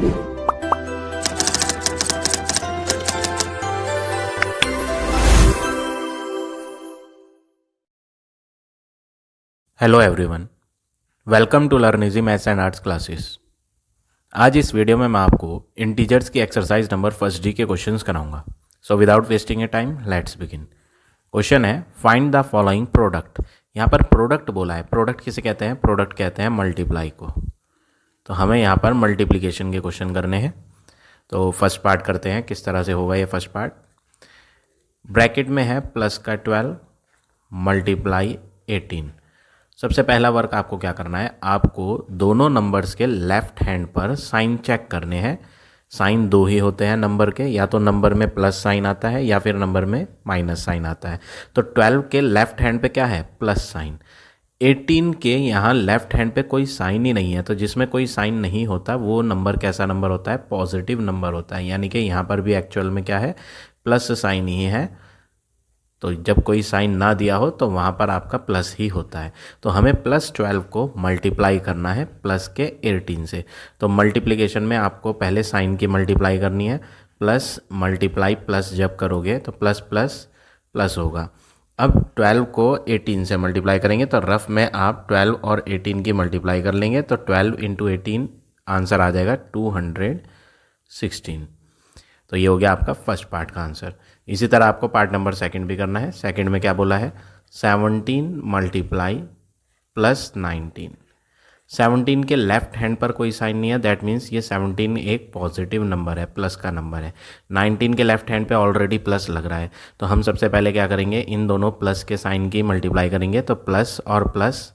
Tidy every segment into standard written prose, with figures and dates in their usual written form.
Hello everyone, welcome to learn easy maths and arts classes. आज इस video में मैं आपको इंटीजर्स की एक्सरसाइज नंबर फर्स्ट डी के क्वेश्चंस कराऊंगा। So without wasting a time let's begin. Question है फाइंड द फॉलोइंग प्रोडक्ट। यहाँ पर प्रोडक्ट बोला है। प्रोडक्ट किसे कहते हैं? प्रोडक्ट कहते हैं मल्टीप्लाई को। तो हमें यहाँ पर मल्टीप्लीकेशन के क्वेश्चन करने हैं। तो फर्स्ट पार्ट करते हैं। किस तरह से होगा ये फर्स्ट पार्ट? ब्रैकेट में है प्लस का 12 मल्टीप्लाई 18। सबसे पहला वर्क आपको क्या करना है? आपको दोनों नंबर्स के लेफ्ट हैंड पर साइन चेक करने हैं। साइन दो ही होते हैं नंबर के, या तो नंबर में प्लस साइन आता है या फिर नंबर में माइनस साइन आता है। तो 12 के लेफ्ट हैंड पे क्या है? Plus sign. 18 के यहाँ लेफ्ट हैंड पे कोई साइन ही नहीं है। तो जिसमें कोई साइन नहीं होता वो नंबर कैसा नंबर होता है? पॉजिटिव नंबर होता है। यानी कि यहाँ पर भी एक्चुअल में क्या है? प्लस साइन ही है। तो जब कोई साइन ना दिया हो तो वहाँ पर आपका प्लस ही होता है। तो हमें प्लस 12 को मल्टीप्लाई करना है प्लस के 18 से। तो मल्टीप्लिकेशन में आपको पहले साइन की मल्टीप्लाई करनी है। प्लस मल्टीप्लाई प्लस जब करोगे तो प्लस प्लस प्लस होगा। अब 12 को 18 से मल्टीप्लाई करेंगे तो रफ में आप 12 और 18 की मल्टीप्लाई कर लेंगे तो 12 इंटू 18 आंसर आ जाएगा 216। तो ये हो गया आपका फर्स्ट पार्ट का आंसर। इसी तरह आपको पार्ट नंबर सेकंड भी करना है। सेकंड में क्या बोला है? 17 मल्टीप्लाई प्लस 19। 17 के लेफ्ट हैंड पर कोई साइन नहीं है, दैट मीन्स ये 17 एक पॉजिटिव नंबर है, प्लस का नंबर है। 19 के लेफ्ट हैंड पे ऑलरेडी प्लस लग रहा है। तो हम सबसे पहले क्या करेंगे? इन दोनों प्लस के साइन की मल्टीप्लाई करेंगे तो प्लस और प्लस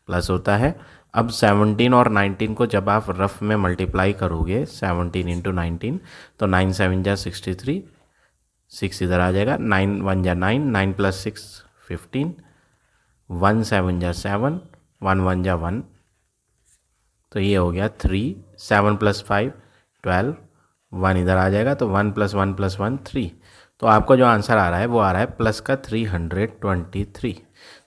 प्लस होता है। अब 17 और 19 को जब आप रफ में मल्टीप्लाई करोगे 17 इंटू 19 तो 9 7 जा 63, 6 इधर आ जाएगा। 9 1 जा 9, 9 प्लस 6 15, 1 7 जा 7, 1 1 जा 1। तो ये हो गया 3, 7 प्लस 5 12, 1 इधर आ जाएगा तो 1 प्लस 1 प्लस 1 3। तो आपको जो आंसर आ रहा है वो आ रहा है प्लस का 323।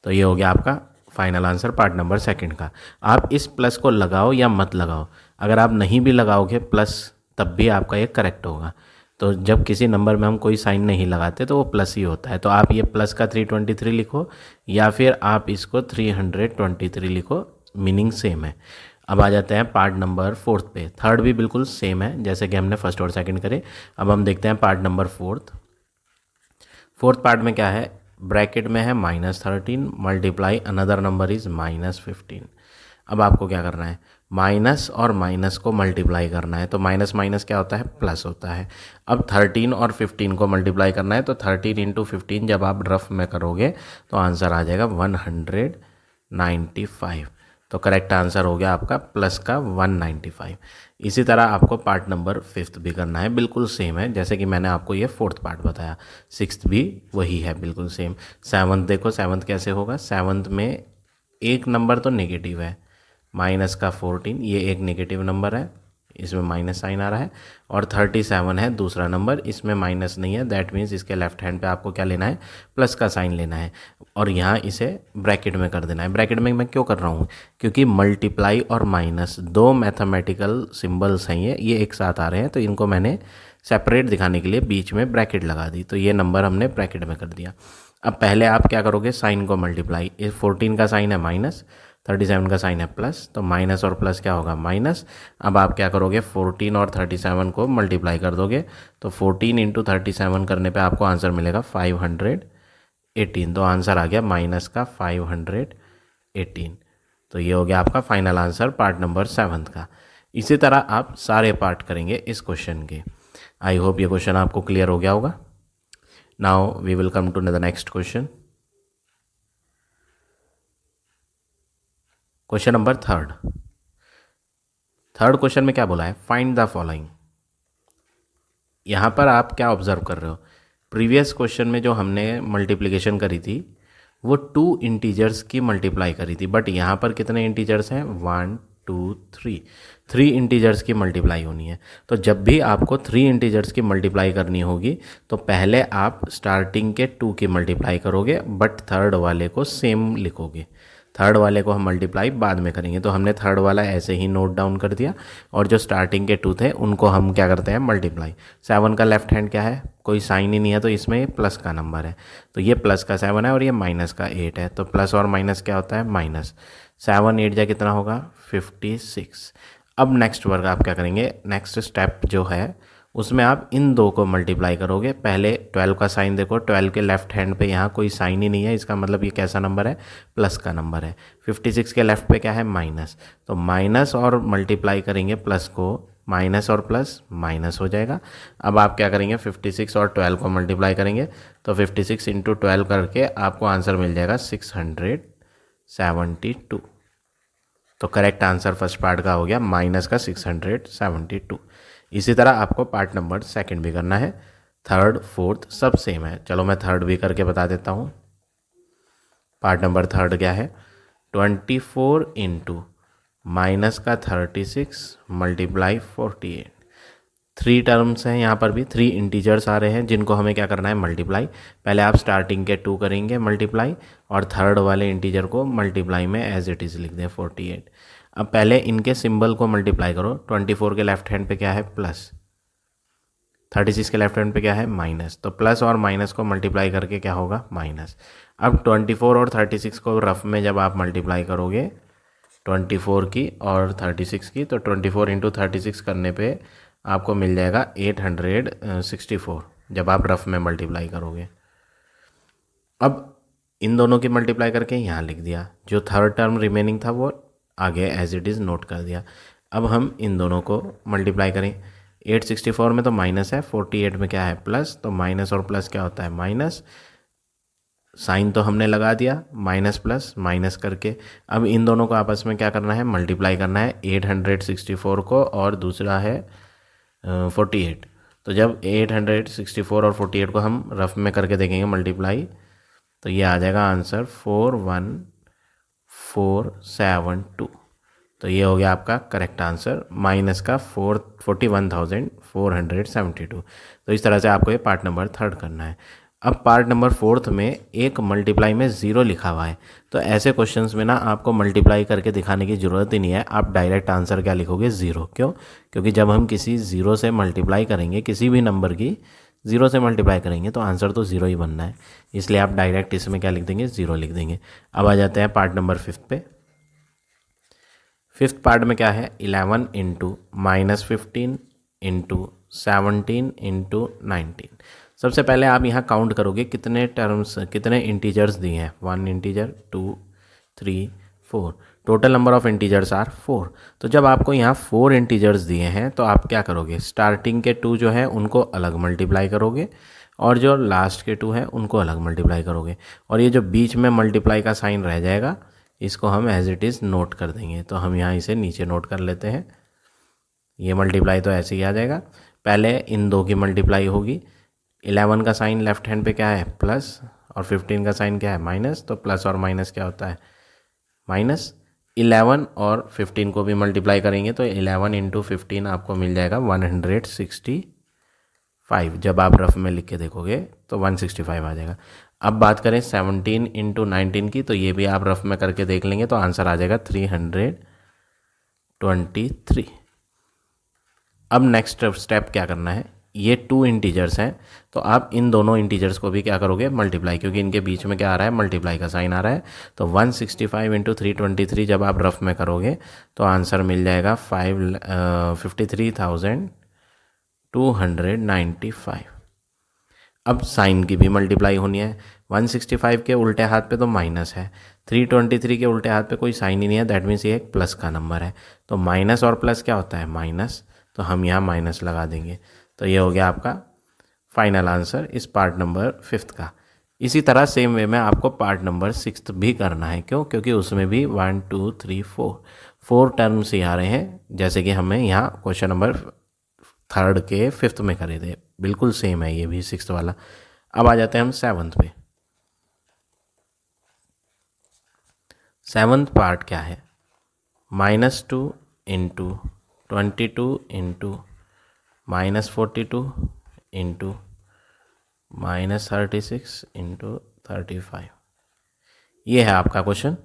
तो ये हो गया आपका final answer part number second का। आप इस प्लस को लगाओ या मत लगाओ, अगर आप नहीं भी लगाओगे प्लस तब भी आपका ये करेक्ट होगा। तो जब किसी नंबर में हम कोई साइन नहीं लगाते तो वो प्लस ही होता है। तो आप ये प्लस का 323 लिखो या फिर आप इसको 323 लिखो, मीनिंग सेम है। अब आ जाते हैं पार्ट नंबर फोर्थ पे। थर्ड भी बिल्कुल सेम है जैसे कि हमने फर्स्ट और सेकंड करे। अब हम देखते हैं part number fourth. Fourth part में क्या है? ब्रैकेट में है -13 मल्टीप्लाई अनदर नंबर इज -15। अब आपको क्या करना है? माइनस और माइनस को मल्टीप्लाई करना है। तो माइनस माइनस क्या होता है? प्लस होता है। अब 13 और 15 को मल्टीप्लाई करना है तो 13 इंटू 15 जब आप रफ में करोगे तो आंसर आ जाएगा 195। तो करेक्ट आंसर हो गया आपका प्लस का 195। इसी तरह आपको पार्ट नंबर फिफ्थ भी करना है, बिल्कुल सेम है जैसे कि मैंने आपको ये फोर्थ पार्ट बताया। सिक्स्थ भी वही है, बिल्कुल सेम। सेवन्थ देखो, सेवन्थ कैसे होगा? सेवन्थ में एक नंबर तो नेगेटिव है, माइनस का 14, ये एक नेगेटिव नंबर है, इसमें माइनस साइन आ रहा है। और 37 है दूसरा नंबर, इसमें माइनस नहीं है, दैट मीन्स इसके लेफ्ट हैंड पे आपको क्या लेना है? प्लस का साइन लेना है और यहाँ इसे ब्रैकेट में कर देना है। ब्रैकेट में मैं क्यों कर रहा हूँ? क्योंकि मल्टीप्लाई और माइनस दो मैथमेटिकल सिंबल्स हैं, ये एक साथ आ रहे हैं, तो इनको मैंने सेपरेट दिखाने के लिए बीच में ब्रैकेट लगा दी। तो ये नंबर हमने ब्रैकेट में कर दिया। अब पहले आप क्या करोगे? साइन को मल्टीप्लाई। 14 का साइन है माइनस, 37 का साइन है प्लस, तो माइनस और प्लस क्या होगा? माइनस। अब आप क्या करोगे? 14 और 37 को मल्टीप्लाई कर दोगे तो 14 इंटू 37 करने पे आपको आंसर मिलेगा 518। तो आंसर आ गया माइनस का 518। तो ये हो गया आपका फाइनल आंसर पार्ट नंबर 7 का। इसी तरह आप सारे पार्ट करेंगे इस क्वेश्चन के। आई होप ये क्वेश्चन आपको क्लियर हो गया होगा। Now we will come to the next question. Question number third question में क्या बोला है? Find the following. यहाँ पर आप क्या ऑब्जर्व कर रहे हो? प्रीवियस क्वेश्चन में जो हमने मल्टीप्लिकेशन करी थी वो 2 इंटीजर्स की मल्टीप्लाई करी थी, बट यहाँ पर कितने इंटीजर्स हैं? 1 2 3 इंटीजर्स की मल्टीप्लाई होनी है। तो जब भी आपको 3 इंटीजर्स की मल्टीप्लाई करनी होगी तो पहले आप स्टार्टिंग के 2 की मल्टीप्लाई करोगे, बट थर्ड वाले को सेम लिखोगे। थर्ड वाले को हम मल्टीप्लाई बाद में करेंगे, तो हमने थर्ड वाला ऐसे ही नोट डाउन कर दिया और जो स्टार्टिंग के 2 थे उनको हम क्या करते हैं मल्टीप्लाई। 7 का लेफ्ट हैंड क्या है, कोई साइन ही नहीं है तो इसमें प्लस का नंबर है, तो ये प्लस का 7 है और ये माइनस का 8 है, तो प्लस और माइनस क्या होता है माइनस। 7 8 जा कितना होगा 56। अब नेक्स्ट वर्क आप क्या करेंगे, नेक्स्ट स्टेप जो है उसमें आप इन दो को मल्टीप्लाई करोगे। पहले 12 का साइन देखो, 12 के लेफ्ट हैंड पे यहाँ कोई साइन ही नहीं है, इसका मतलब ये कैसा नंबर है प्लस का नंबर है। 56 के लेफ्ट पे क्या है माइनस, तो माइनस और मल्टीप्लाई करेंगे प्लस को, माइनस और प्लस माइनस हो जाएगा। अब आप क्या करेंगे 56 और 12 को मल्टीप्लाई करेंगे, तो 56 इंटू 12 करके आपको आंसर मिल जाएगा 672। तो करेक्ट आंसर फर्स्ट पार्ट का हो गया माइनस का 672। इसी तरह आपको पार्ट नंबर सेकंड भी करना है, थर्ड फोर्थ सब सेम है। चलो मैं थर्ड भी करके बता देता हूँ। पार्ट नंबर थर्ड क्या है, 24 इंटू माइनस का 36 मल्टीप्लाई 48। 3 टर्म्स हैं यहाँ पर भी, 3 इंटीजर्स आ रहे हैं जिनको हमें क्या करना है मल्टीप्लाई। पहले आप स्टार्टिंग के 2 करेंगे मल्टीप्लाई और थर्ड वाले इंटीजर को मल्टीप्लाई में एज इट इज़ लिख दें 48। अब पहले इनके सिंबल को मल्टीप्लाई करो। 24 के लेफ्ट हैंड पे क्या है प्लस, 36 के लेफ्ट हैंड पे क्या है माइनस, तो प्लस और माइनस को मल्टीप्लाई करके क्या होगा माइनस। अब 24 और 36 को रफ में जब आप मल्टीप्लाई करोगे 24 की और 36 की, तो 24 इंटू 36 करने पे आपको मिल जाएगा 864 जब आप रफ में मल्टीप्लाई करोगे। अब इन दोनों की मल्टीप्लाई करके यहाँ लिख दिया, जो थर्ड टर्म रिमेनिंग था वो आगे एज इट इज़ नोट कर दिया। अब हम इन दोनों को मल्टीप्लाई करें, 864 में तो माइनस है, 48 में क्या है प्लस, तो माइनस और प्लस क्या होता है माइनस। साइन तो हमने लगा दिया माइनस प्लस माइनस करके। अब इन दोनों को आपस में क्या करना है मल्टीप्लाई करना है, 864 को और दूसरा है 48। तो जब 864 और 48 को हम रफ में करके देखेंगे मल्टीप्लाई, तो ये आ जाएगा आंसर 41472। तो ये हो गया आपका करेक्ट आंसर, माइनस का 41,472। तो इस तरह से आपको ये पार्ट नंबर थर्ड करना है। अब पार्ट नंबर फोर्थ में एक मल्टीप्लाई में ज़ीरो लिखा हुआ है, तो ऐसे क्वेश्चंस में ना आपको मल्टीप्लाई करके दिखाने की ज़रूरत ही नहीं है, आप डायरेक्ट आंसर क्या लिखोगे ज़ीरो। क्यों, क्योंकि जब हम किसी ज़ीरो से मल्टीप्लाई करेंगे, किसी भी नंबर की ज़ीरो से मल्टीप्लाई करेंगे तो आंसर तो ज़ीरो ही बनना है, इसलिए आप डायरेक्ट इसमें क्या लिख देंगे ज़ीरो लिख देंगे। अब आ जाते हैं पार्ट नंबर फिफ्थ पे। फिफ्थ पार्ट में क्या है 11 इंटू माइनस 15 इंटू 17 इंटू 19। सबसे पहले आप यहाँ काउंट करोगे कितने टर्म्स, कितने इंटीजर्स दिए हैं, 1 integer 2 3 4, total number of integers are 4। तो जब आपको यहाँ 4 इंटीजर्स दिए हैं तो आप क्या करोगे, स्टार्टिंग के 2 जो है उनको अलग मल्टीप्लाई करोगे और जो लास्ट के 2 हैं उनको अलग मल्टीप्लाई करोगे, और ये जो बीच में मल्टीप्लाई का साइन रह जाएगा इसको हम एज इट इज़ नोट कर देंगे। तो हम यहाँ इसे नीचे नोट कर लेते हैं, ये मल्टीप्लाई तो ऐसे ही आ जाएगा। पहले इन दो की मल्टीप्लाई होगी, 11 का साइन लेफ्ट हैंड पे क्या है प्लस और 15 का साइन क्या है माइनस, तो प्लस और माइनस क्या होता है माइनस। 11 और 15 को भी मल्टीप्लाई करेंगे तो 11 इंटू 15 आपको मिल जाएगा 165। जब आप रफ में लिख के देखोगे तो 165 आ जाएगा। अब बात करें 17 इंटू 19 की, तो ये भी आप रफ में करके देख लेंगे तो आंसर आ जाएगा 323। अब नेक्स्ट स्टेप क्या करना है, ये 2 इंटीजर्स हैं तो आप इन दोनों इंटीजर्स को भी क्या करोगे मल्टीप्लाई, क्योंकि इनके बीच में क्या आ रहा है मल्टीप्लाई का साइन आ रहा है। तो 165 इंटू 323 जब आप रफ में करोगे तो आंसर मिल जाएगा 53,295। अब साइन की भी मल्टीप्लाई होनी है, 165 के उल्टे हाथ पे तो माइनस है, 323 के उल्टे हाथ पे कोई साइन ही नहीं है, दैट मीन्स ये एक प्लस का नंबर है। तो माइनस और प्लस क्या होता है माइनस, तो हम यहाँ माइनस लगा देंगे। तो ये हो गया आपका फाइनल आंसर इस पार्ट नंबर फिफ्थ का। इसी तरह सेम वे में आपको पार्ट नंबर सिक्स्थ भी करना है। क्यों, क्योंकि उसमें भी 1 2 3 4 टर्म्स ही आ रहे हैं, जैसे कि हमें यहाँ क्वेश्चन नंबर थर्ड के फिफ्थ में करे थे, बिल्कुल सेम है ये भी सिक्स्थ वाला। अब आ जाते हैं हम सेवन्थ पे। सेवन्थ पार्ट क्या है, -2 इंटू 22 इंटू -42 इंटू -36 इंटू 35। ये है आपका क्वेश्चन।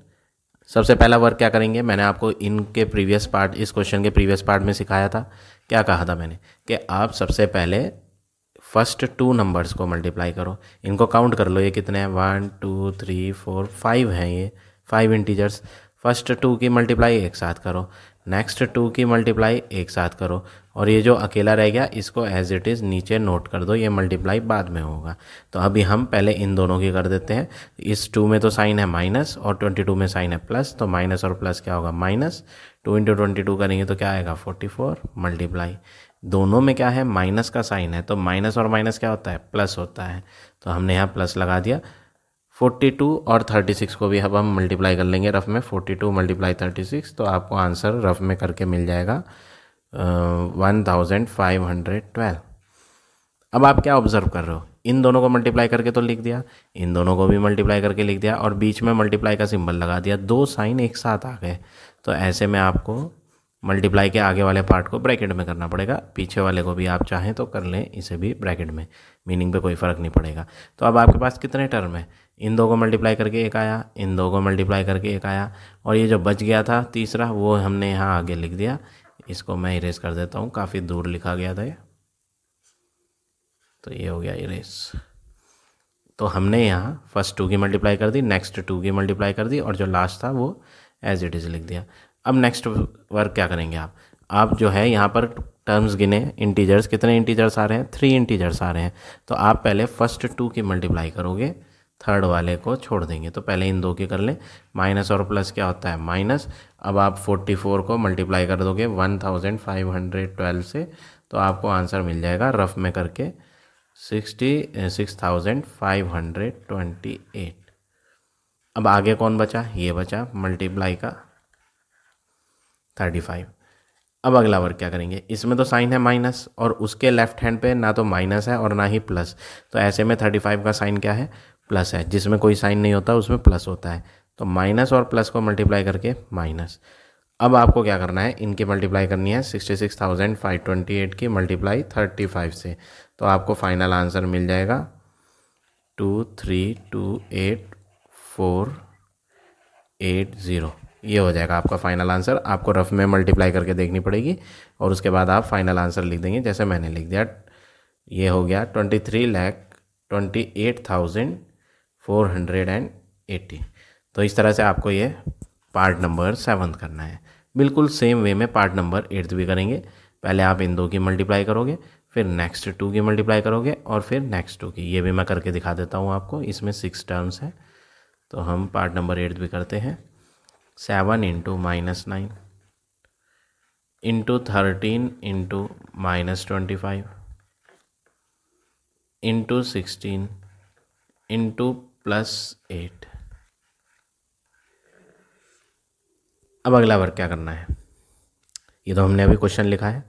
सबसे पहला वर्क क्या करेंगे, मैंने आपको इनके प्रीवियस पार्ट, इस क्वेश्चन के प्रीवियस पार्ट में सिखाया था। क्या कहा था मैंने कि आप सबसे पहले फर्स्ट 2 नंबर्स को मल्टीप्लाई करो, इनको काउंट कर लो, ये कितने हैं 1 2 3 4 5 हैं, ये 5 इंटीजर्स। फर्स्ट 2 की मल्टीप्लाई एक साथ करो, नेक्स्ट 2 की मल्टीप्लाई एक साथ करो, और ये जो अकेला रह गया इसको एज इट इज़ नीचे नोट कर दो, ये मल्टीप्लाई बाद में होगा। तो अभी हम पहले इन दोनों की कर देते हैं। इस 2 में तो साइन है माइनस और 22 में साइन है प्लस, तो माइनस और प्लस क्या होगा माइनस, 2 × 22 करेंगे तो क्या आएगा 44, मल्टीप्लाई दोनों में क्या है माइनस का साइन है, तो माइनस और माइनस क्या होता है प्लस होता है, तो हमने यहाँ प्लस लगा दिया। 42 और 36 को भी अब हम मल्टीप्लाई कर लेंगे रफ में, 42 × 36, तो आपको आंसर रफ में करके मिल जाएगा 1512। अब आप क्या ऑब्जर्व कर रहे हो, इन दोनों को मल्टीप्लाई करके तो लिख दिया, इन दोनों को भी मल्टीप्लाई करके लिख दिया, और बीच में मल्टीप्लाई का सिंबल लगा दिया, 2 साइन एक साथ आ गए। तो ऐसे में आपको मल्टीप्लाई के आगे वाले पार्ट को ब्रैकेट में करना पड़ेगा, पीछे वाले को भी आप चाहें तो कर लें, इसे भी ब्रैकेट में, मीनिंग पे कोई फ़र्क नहीं पड़ेगा। तो अब आपके पास कितने टर्म है, इन दो को मल्टीप्लाई करके एक आया, इन दो को मल्टीप्लाई करके एक आया, और ये जो बच गया था तीसरा वो हमने यहाँ आगे लिख दिया। इसको मैं इरेज कर देता हूँ, काफ़ी दूर लिखा गया था ये, तो ये हो गया इरेज। तो हमने यहाँ फर्स्ट 2 की मल्टीप्लाई कर दी, नेक्स्ट 2 की मल्टीप्लाई कर दी, और जो लास्ट था वो एज इट इज़ लिख दिया। अब नेक्स्ट वर्क क्या करेंगे आप जो है यहाँ पर टर्म्स गिने, इंटीजर्स, कितने इंटीजर्स आ रहे हैं 3 इंटीजर्स आ रहे हैं, तो आप पहले फर्स्ट 2 की मल्टीप्लाई करोगे, थर्ड वाले को छोड़ देंगे। तो पहले इन 2 की कर लें, माइनस और प्लस क्या होता है माइनस। अब आप 44 को मल्टीप्लाई कर दोगे 1512 से, तो आपको आंसर मिल जाएगा रफ में करके 66,528। अब आगे कौन बचा, ये बचा मल्टीप्लाई का 35। अब अगला वर्क क्या करेंगे, इसमें तो साइन है माइनस और उसके लेफ्ट हैंड पे ना तो माइनस है और ना ही प्लस, तो ऐसे में 35 का साइन क्या है प्लस है, जिसमें कोई साइन नहीं होता उसमें प्लस होता है, तो माइनस और प्लस को मल्टीप्लाई करके माइनस। अब आपको क्या करना है, इनकी मल्टीप्लाई करनी है 66,528 की मल्टीप्लाई 35 से, तो आपको फाइनल आंसर मिल जाएगा 2328480, ये हो जाएगा आपका फाइनल आंसर। आपको रफ में मल्टीप्लाई करके देखनी पड़ेगी और उसके बाद आप फाइनल आंसर लिख देंगे, जैसे मैंने लिख दिया। ये हो गया 23,28,480। तो इस तरह से आपको ये पार्ट नंबर 7 करना है। बिल्कुल सेम वे में पार्ट नंबर 8 भी करेंगे। पहले आप इन 2 की मल्टीप्लाई करोगे, फिर नेक्स्ट 2 की मल्टीप्लाई करोगे, और फिर नेक्स्ट 2 की। ये भी मैं करके दिखा देता हूँ आपको, इसमें 6 टर्म्स हैं। तो हम पार्ट नंबर 8 भी करते हैं। 7 × -9 × 13 × -25 × 16 × +8। अब अगला वर्क क्या करना है, ये तो हमने अभी क्वेश्चन लिखा है।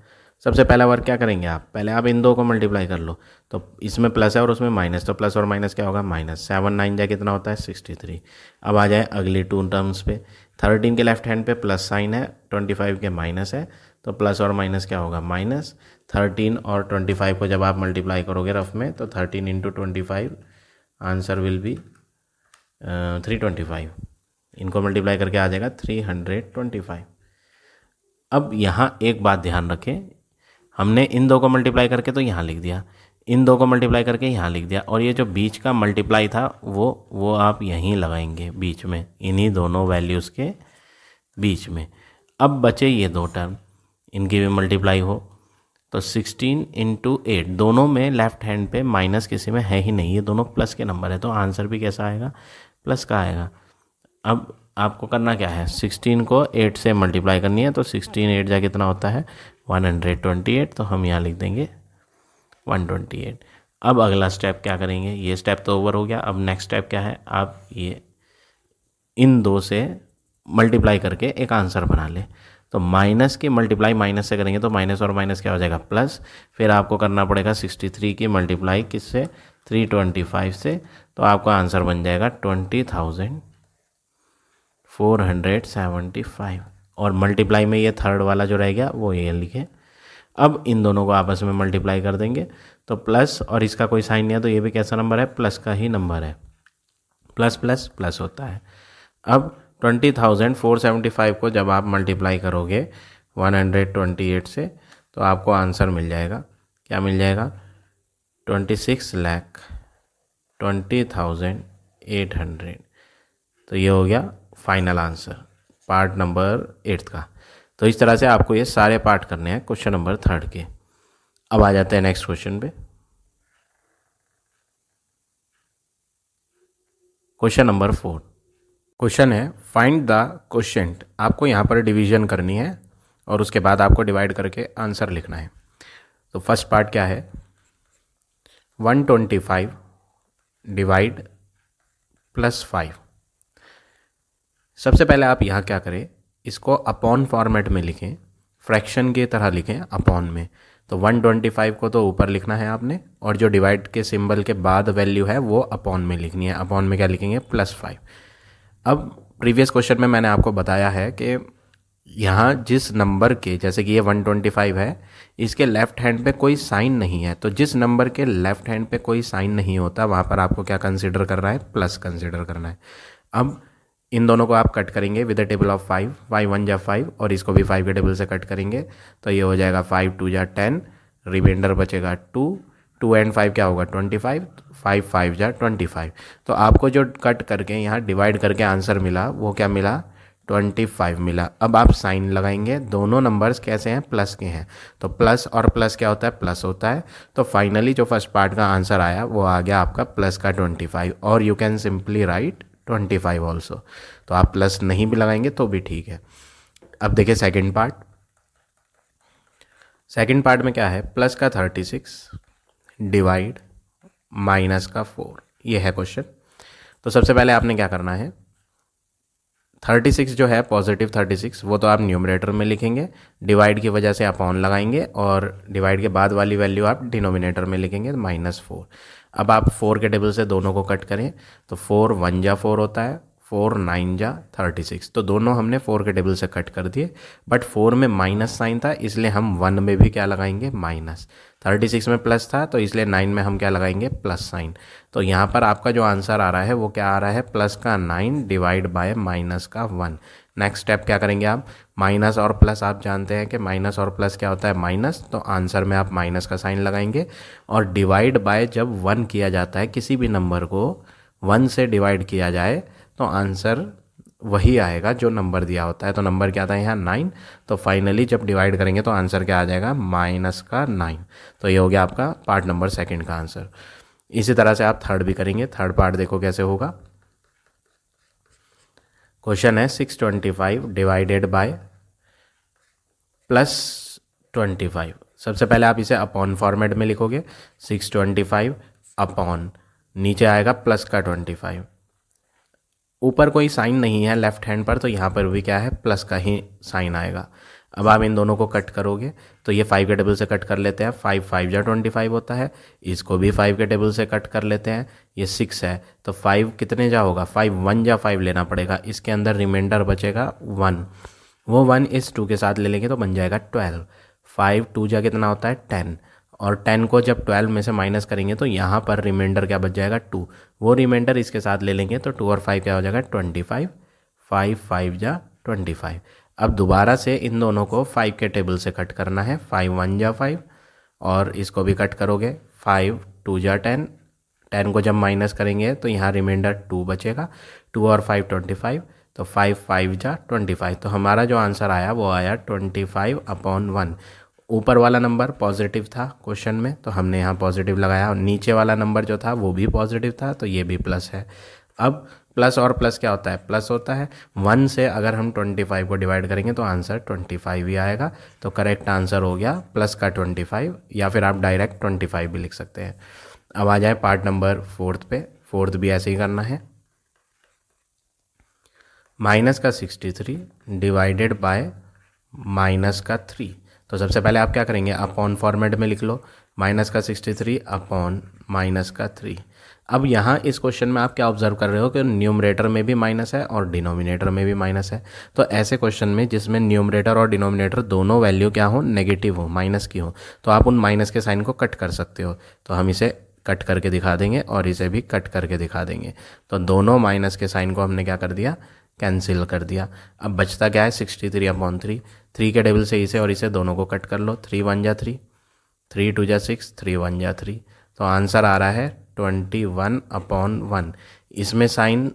सबसे पहला वर्क क्या करेंगे आप, पहले आप इन 2 को मल्टीप्लाई कर लो, तो इसमें प्लस है और उसमें माइनस, तो प्लस और माइनस क्या होगा माइनस। 7 9 जाए कितना होता है 63। अब आ जाए अगली 2 टर्म्स पे, 13 के लेफ्ट हैंड पे प्लस साइन है, 25 के माइनस है, तो प्लस और माइनस क्या होगा माइनस। 13 और 25 को जब आप मल्टीप्लाई करोगे रफ में, तो 13 × 25 आंसर विल बी 325। इनको मल्टीप्लाई करके आ जाएगा 325। अब यहाँ एक बात ध्यान रखें, हमने इन 2 को मल्टीप्लाई करके तो यहाँ लिख दिया, इन 2 को मल्टीप्लाई करके यहाँ लिख दिया, और ये जो बीच का मल्टीप्लाई था वो आप यहीं लगाएंगे बीच में, इन्हीं दोनों वैल्यूज़ के बीच में। अब बचे ये 2 टर्म, इनकी भी मल्टीप्लाई हो, तो 16 × 8, दोनों में लेफ्ट हैंड पे माइनस किसी में है ही नहीं, ये दोनों प्लस के नंबर है, तो आंसर भी कैसा आएगा प्लस का आएगा। अब आपको करना क्या है, 16 को 8 से मल्टीप्लाई करनी है, तो 16 8 जा कितना होता है 128, तो हम यहाँ लिख देंगे 128। अब अगला स्टेप क्या करेंगे, ये स्टेप तो ओवर हो गया। अब नेक्स्ट स्टेप क्या है, आप ये इन 2 से मल्टीप्लाई करके एक आंसर बना लें। तो माइनस की मल्टीप्लाई माइनस से करेंगे, तो माइनस और माइनस क्या हो जाएगा प्लस, फिर आपको करना पड़ेगा 63 की मल्टीप्लाई किससे 325 से, तो आपका आंसर बन जाएगा 20,475। और मल्टीप्लाई में ये थर्ड वाला जो रह गया वो ये लिखे। अब इन दोनों को आपस में मल्टीप्लाई कर देंगे, तो प्लस, और इसका कोई साइन नहीं है, तो ये भी कैसा नंबर है प्लस का ही नंबर है, प्लस प्लस प्लस होता है। अब 20,475 को जब आप मल्टीप्लाई करोगे 128 से तो आपको आंसर मिल जाएगा, क्या मिल जाएगा, 26,20,800। तो ये हो गया फाइनल आंसर पार्ट नंबर 8 का। तो इस तरह से आपको ये सारे पार्ट करने हैं क्वेश्चन नंबर 3 के। अब आ जाते हैं नेक्स्ट क्वेश्चन पे। क्वेश्चन नंबर 4 क्वेश्चन है फाइंड द क्वोशिएंट। आपको यहाँ पर डिवीजन करनी है और उसके बाद आपको डिवाइड करके आंसर लिखना है। तो फर्स्ट पार्ट क्या है, 125 डिवाइड +5। सबसे पहले आप यहाँ क्या करें, इसको अपॉन फॉर्मेट में लिखें, फ्रैक्शन की तरह लिखें अपॉन में। तो 125 को तो ऊपर लिखना है आपने, और जो डिवाइड के सिंबल के बाद वैल्यू है वो अपॉन में लिखनी है। अपॉन में क्या लिखेंगे, +5। अब प्रीवियस क्वेश्चन में मैंने आपको बताया है कि यहाँ जिस नंबर के, जैसे कि ये 125 है, इसके लेफ्ट हैंड पे कोई साइन नहीं है, तो जिस नंबर के लेफ्ट हैंड पे कोई साइन नहीं होता वहाँ पर आपको क्या कंसीडर करना है, प्लस कंसीडर करना है। अब इन दोनों को आप कट करेंगे विद द टेबल ऑफ 5, 5 1 जा 5, और इसको भी 5 के टेबल से कट करेंगे तो ये हो जाएगा 5 2 जा 10, रिमाइंडर बचेगा 2, 2 एंड 5 क्या होगा 25, 5 5 जा 25। तो आपको जो कट करके यहाँ डिवाइड करके आंसर मिला वो क्या मिला, 25 मिला। अब आप साइन लगाएंगे, दोनों नंबर्स कैसे हैं, प्लस के हैं, तो प्लस और प्लस क्या होता है, प्लस होता है। तो फाइनली जो फर्स्ट पार्ट का आंसर आया वो आ गया आपका प्लस का 25, और you can simply write 25 also. तो आप प्लस नहीं भी लगाएंगे तो भी ठीक है। अब देखिए सेकंड पार्ट। सेकंड पार्ट में क्या है, प्लस का 36 डिवाइड माइनस का 4, ये है क्वेश्चन। तो सबसे पहले आपने क्या करना है, 36 जो है पॉजिटिव 36 वो तो आप न्यूमरेटर में लिखेंगे, डिवाइड की वजह से अपॉन लगाएंगे, और डिवाइड के बाद वाली वैल्यू आप डिनोमिनेटर में लिखेंगे -4। अब आप 4 के टेबल से दोनों को कट करें तो 4 1 जा 4 होता है, 4 9 जा 36। तो दोनों हमने 4 के टेबल से कट कर दिए, बट 4 में माइनस साइन था इसलिए हम 1 में भी क्या लगाएंगे, माइनस। 36 में प्लस था तो इसलिए 9 में हम क्या लगाएंगे, प्लस साइन। तो यहाँ पर आपका जो आंसर आ रहा है वो क्या आ रहा है, प्लस का 9 डिवाइड बाय माइनस का 1। नेक्स्ट स्टेप क्या करेंगे आप, माइनस और प्लस आप जानते हैं कि माइनस और प्लस क्या होता है, माइनस। तो आंसर में आप माइनस का साइन लगाएंगे, और डिवाइड बाय जब 1 किया जाता है, किसी भी नंबर को 1 से डिवाइड किया जाए तो आंसर वही आएगा जो नंबर दिया होता है। तो नंबर क्या था यहाँ 9, तो फाइनली जब डिवाइड करेंगे तो आंसर क्या आ जाएगा, माइनस का 9। तो ये हो गया आपका पार्ट नंबर सेकंड का आंसर। इसी तरह से आप थर्ड भी करेंगे। थर्ड पार्ट देखो कैसे होगा। क्वेश्चन है 625 डिवाइडेड बाय +25। सबसे पहले आप इसे अपॉन फॉर्मेट में लिखोगे, 625 अपॉन, नीचे आएगा प्लस का 25। ऊपर कोई साइन नहीं है लेफ्ट हैंड पर, तो यहाँ पर भी क्या है, प्लस का ही साइन आएगा। अब आप इन दोनों को कट करोगे तो ये 5 के टेबल से कट कर लेते हैं, 5 5 जा 25 होता है, इसको भी 5 के टेबल से कट कर लेते हैं, ये 6 है तो 5 कितने जा होगा, 5 1 जा 5 लेना पड़ेगा, इसके अंदर रिमाइंडर बचेगा 1, वो 1 इस 2 के साथ ले लेंगे तो बन जाएगा 12। 5 2 जा कितना होता है 10, और 10 को जब 12 में से माइनस करेंगे तो यहाँ पर रिमाइंडर क्या बच जाएगा 2, वो रिमाइंडर इसके साथ ले लेंगे तो 2 और 5 क्या हो जाएगा 25, 5 5 जा 25। अब दोबारा से इन दोनों को 5 के टेबल से कट करना है, 5 1 जा 5, और इसको भी कट करोगे, 5 2 जा 10, 10 को जब माइनस करेंगे तो यहाँ रिमाइंडर 2 बचेगा, 2 और 5 25, तो 5 5 जा 25। तो हमारा जो आंसर आया वो आया 25/1। ऊपर वाला नंबर पॉजिटिव था क्वेश्चन में तो हमने यहाँ पॉजिटिव लगाया, और नीचे वाला नंबर जो था वो भी पॉजिटिव था तो ये भी प्लस है। अब प्लस और प्लस क्या होता है, प्लस होता है। 1 से अगर हम 25 को डिवाइड करेंगे तो आंसर 25 ही आएगा। तो करेक्ट आंसर हो गया प्लस का 25, या फिर आप डायरेक्ट 25 भी लिख सकते हैं। अब आ जाए पार्ट नंबर 4 पे। 4 भी ऐसे ही करना है। माइनस का 63 डिवाइडेड बाय माइनस का 3। तो सबसे पहले आप क्या करेंगे, अपॉन फॉर्मेट में लिख लो, माइनस का 63 अपॉन माइनस का 3। अब यहाँ इस क्वेश्चन में आप क्या ऑब्जर्व कर रहे हो कि न्यूमरेटर में भी माइनस है और डिनोमिनेटर में भी माइनस है। तो ऐसे क्वेश्चन में जिसमें न्यूमरेटर और डिनोमिनेटर दोनों वैल्यू क्या हो, नेगेटिव हो, माइनस की हो, तो आप उन माइनस के साइन को कट कर सकते हो। तो हम इसे कट करके दिखा देंगे और इसे भी कट करके दिखा देंगे। तो दोनों माइनस के साइन को हमने क्या कर दिया, कैंसिल कर दिया। अब बचता क्या है 63/3। 3 के टेबल से इसे और इसे दोनों को कट कर लो। 3 1 जा 3, 3 2 जा 6, 3 1 जा 3। तो आंसर आ रहा है 21/1। इसमें साइन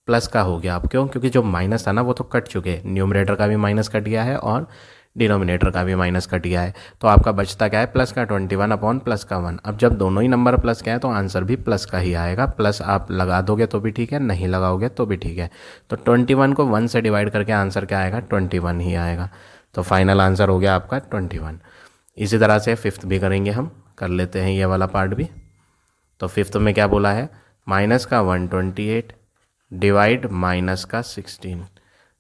प्लस का हो गया। अब क्यों? क्योंकि जो माइनस था ना वो तो कट चुके हैं, न्यूमरेटर का भी माइनस कट गया है और डिनोमिनेटर का भी माइनस कट गया है। तो आपका बचता क्या है प्लस का 21/+1। अब जब दोनों ही नंबर प्लस का है तो आंसर भी प्लस का ही आएगा। प्लस आप लगा दोगे तो भी ठीक है, नहीं लगाओगे तो भी ठीक है। तो 21 को 1 से डिवाइड करके आंसर क्या आएगा? 21 ही आएगा। तो फाइनल आंसर हो गया आपका 21। इसी तरह से फिफ्थ भी करेंगे, हम कर लेते हैं ये वाला पार्ट भी। तो फिफ्थ में क्या बोला है? माइनस का 128 डिवाइड माइनस का 16।